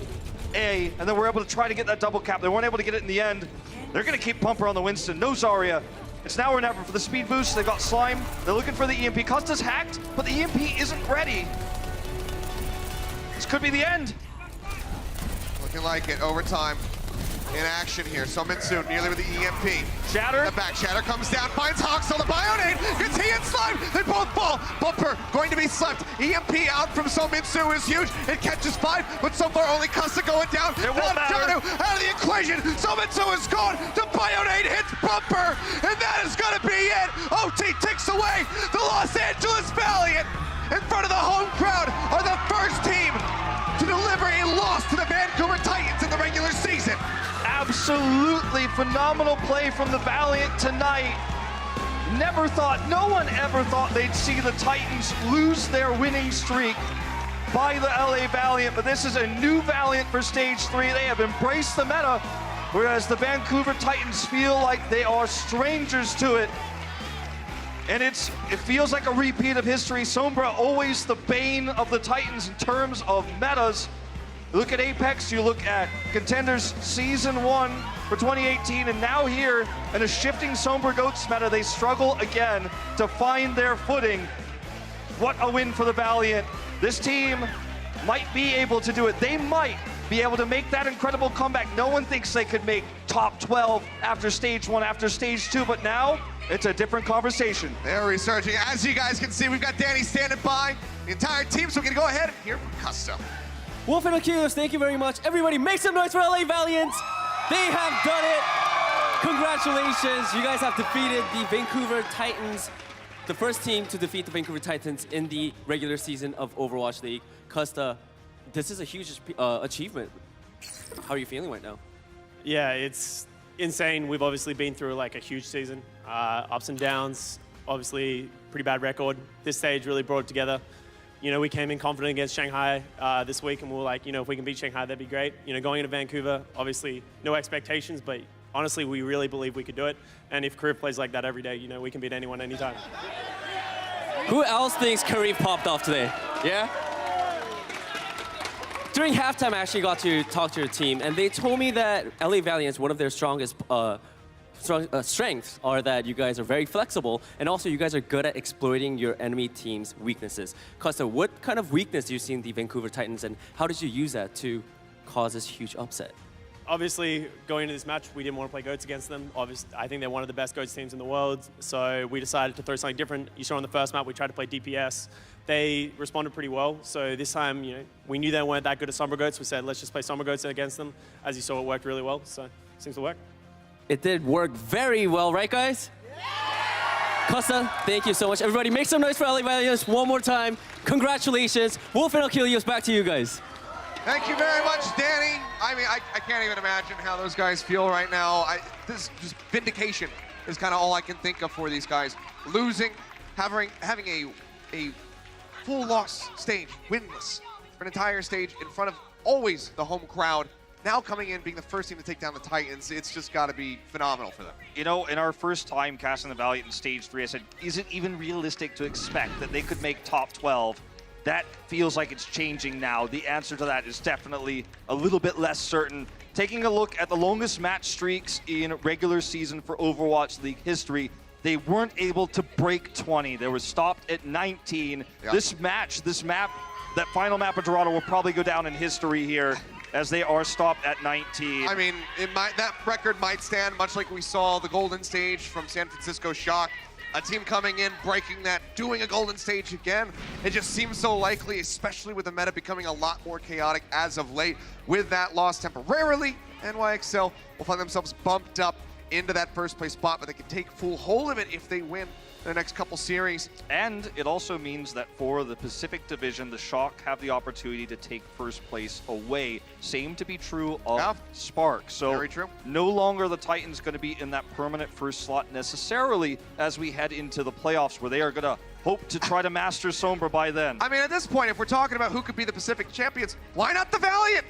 B: A, and then were able to try to get that double cap. They weren't able to get it in the end. They're gonna keep Bumper on the Winston. No Zarya. It's now or never for the speed boost. They've got Slime. They're looking for the EMP. Custa's hacked, but the EMP isn't ready. This could be the end.
A: Looking like it. Overtime in action here. Summon soon, nearly with the EMP.
B: Shatter.
A: The back Shatter comes down, finds Hoxel, the Bionade. Gets he and Slime. They both fall. Bumper going to be slept. EMP out from Sominsu is huge. It catches 5, but so far only Custa going down.
B: It won't matter.
A: Dorado out of the equation. Sominsu is gone. The Bionade hits Bumper, and that is going to be it. OT takes away the Los Angeles Valiant. In front of the home crowd are the first team to deliver a loss to the Vancouver Titans in the regular season.
B: Absolutely phenomenal play from the Valiant tonight. No one ever thought they'd see the Titans lose their winning streak by the LA Valiant, but this is a new Valiant for Stage 3. They have embraced the meta, whereas the Vancouver Titans feel like they are strangers to it. And it feels like a repeat of history. Sombra always the bane of the Titans in terms of metas. You look at Apex, you look at Contenders Season 1 for 2018, and now here in a shifting Sombra Goats meta, they struggle again to find their footing. What a win for the Valiant. This team might be able to do it. They might be able to make that incredible comeback. No one thinks they could make top 12 after Stage 1, after Stage 2, but now it's a different conversation.
A: They're researching. As you guys can see, we've got Danny standing by, the entire team, so we're gonna go ahead and hear from Custa.
L: Wolf and Achilles, thank you very much. Everybody make some noise for LA Valiant. They have done it. Congratulations. You guys have defeated the Vancouver Titans, the first team to defeat the Vancouver Titans in the regular season of Overwatch League. Custa, this is a huge achievement. How are you feeling right now?
M: Yeah, it's insane. We've obviously been through like a huge season, ups and downs, obviously pretty bad record. This stage really brought it together. You know, we came in confident against Shanghai this week, and we were like, you know, if we can beat Shanghai, that'd be great. You know, going into Vancouver, obviously no expectations, but honestly, we really believe we could do it. And if Kariv plays like that every day, you know, we can beat anyone anytime.
L: Who else thinks Kariv popped off today? Yeah? During halftime, I actually got to talk to your team, and they told me that LA Valiant is one of their strongest strengths are that you guys are very flexible, and also you guys are good at exploiting your enemy team's weaknesses. Costa, what kind of weakness do you see in the Vancouver Titans, and how did you use that to cause this huge upset?
M: Obviously, going into this match, we didn't want to play GOATs against them. Obviously, I think they're one of the best GOATs teams in the world, so we decided to throw something different. You saw in the first map, we tried to play DPS. They responded pretty well, so this time, we knew they weren't that good at Sombra GOATs. We said, let's just play Sombra GOATs against them. As you saw, it worked really well, so it seems to work.
L: It did work very well, right, guys? Costa, thank you so much. Everybody, make some noise for LA Valiant one more time. Congratulations. Wolf and Achilles, back to you guys.
A: Thank you very much, Danny. I mean, I can't even imagine how those guys feel right now. This just vindication is kind of all I can think of for these guys. Losing, having a full loss stage, winless, for an entire stage in front of always the home crowd. Now coming in, being the first team to take down the Titans, it's just got to be phenomenal for them.
B: In our first time casting the Valiant in Stage 3, I said, is it even realistic to expect that they could make top 12? That feels like it's changing now. The answer to that is definitely a little bit less certain. Taking a look at the longest match streaks in regular season for Overwatch League history, they weren't able to break 20. They were stopped at 19.
A: Yeah.
B: This map, that final map of Dorado will probably go down in history here, as they are stopped at 19.
A: I mean, that record might stand much like we saw the golden stage from San Francisco Shock. A team coming in, breaking that, doing a golden stage again. It just seems so likely, especially with the meta becoming a lot more chaotic as of late. With that loss temporarily, NYXL will find themselves bumped up into that first place spot, but they can take full hold of it if they win the next couple series.
B: And it also means that for the Pacific Division, the Shock have the opportunity to take first place away. Same to be true of Spark. So
A: very true.
B: No longer the Titans going to be in that permanent first slot necessarily as we head into the playoffs, where they are going to hope to try to master Sombra by then.
A: I mean, at this point, if we're talking about who could be the Pacific champions, why not the Valiant?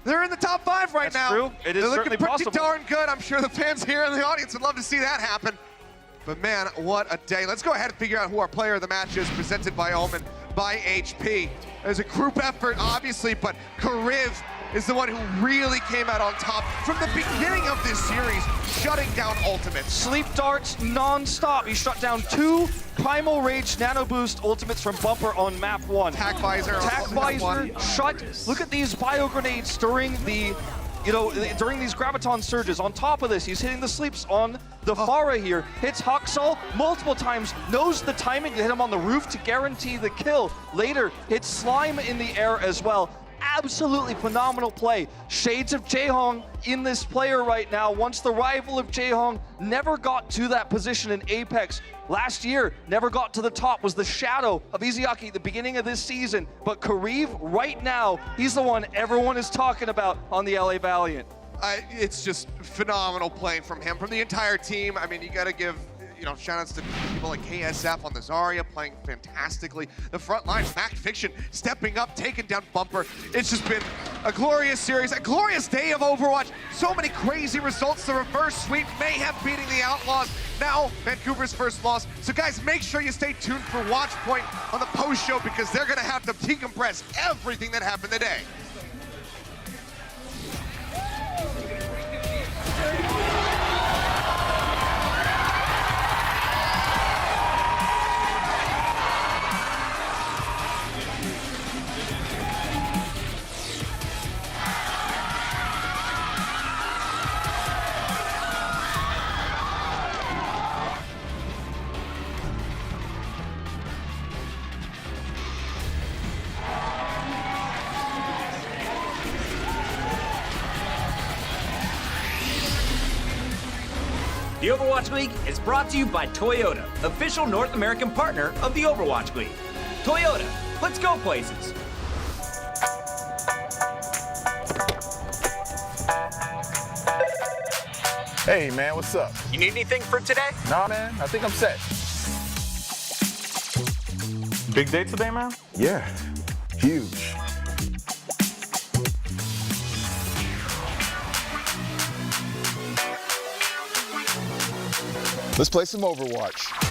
A: They're in the top 5 right now.
B: That's true. It is
A: They're looking
B: certainly
A: pretty
B: possible.
A: darn good. I'm sure the fans here in the audience would love to see that happen. But man, what a day. Let's go ahead and figure out who our player of the match is, presented by Omen, by HP. There's a group effort, obviously, but Kariv is the one who really came out on top from the beginning of this series, shutting down ultimates.
B: Sleep darts non-stop. He shut down 2 Primal Rage Nano Boost ultimates from Bumper on map 1.
A: Tac Visor.
B: Tac Visor shut. Look at these bio grenades during the, during these graviton surges. On top of this, he's hitting the sleeps on the Pharah here. Hits Huxall multiple times, knows the timing to hit him on the roof to guarantee the kill. Later, hits Slime in the air as well. Absolutely phenomenal play. Shades of Jaehong in this player right now. Once the rival of Jaehong never got to that position in Apex. Last year, never got to the top, was the shadow of Izayaki at the beginning of this season. But Kariv, right now, he's the one everyone is talking about on the LA Valiant.
A: It's just phenomenal playing from him, from the entire team. I mean, you got to give shout-outs to people like KSF on the Zarya, playing fantastically. The front line, Fact Fiction, stepping up, taking down Bumper. It's just been a glorious series, a glorious day of Overwatch. So many crazy results. The reverse sweep, Mayhem beating the Outlaws. Now, Vancouver's first loss. So guys, make sure you stay tuned for Watchpoint on the post-show, because they're gonna have to decompress everything that happened today.
E: The Overwatch League is brought to you by Toyota, official North American partner of the Overwatch League. Toyota, let's go places.
N: Hey man, what's up?
E: You need anything for today?
N: Nah man, I think I'm set.
F: Big day today, man?
N: Yeah, huge. Let's play some Overwatch.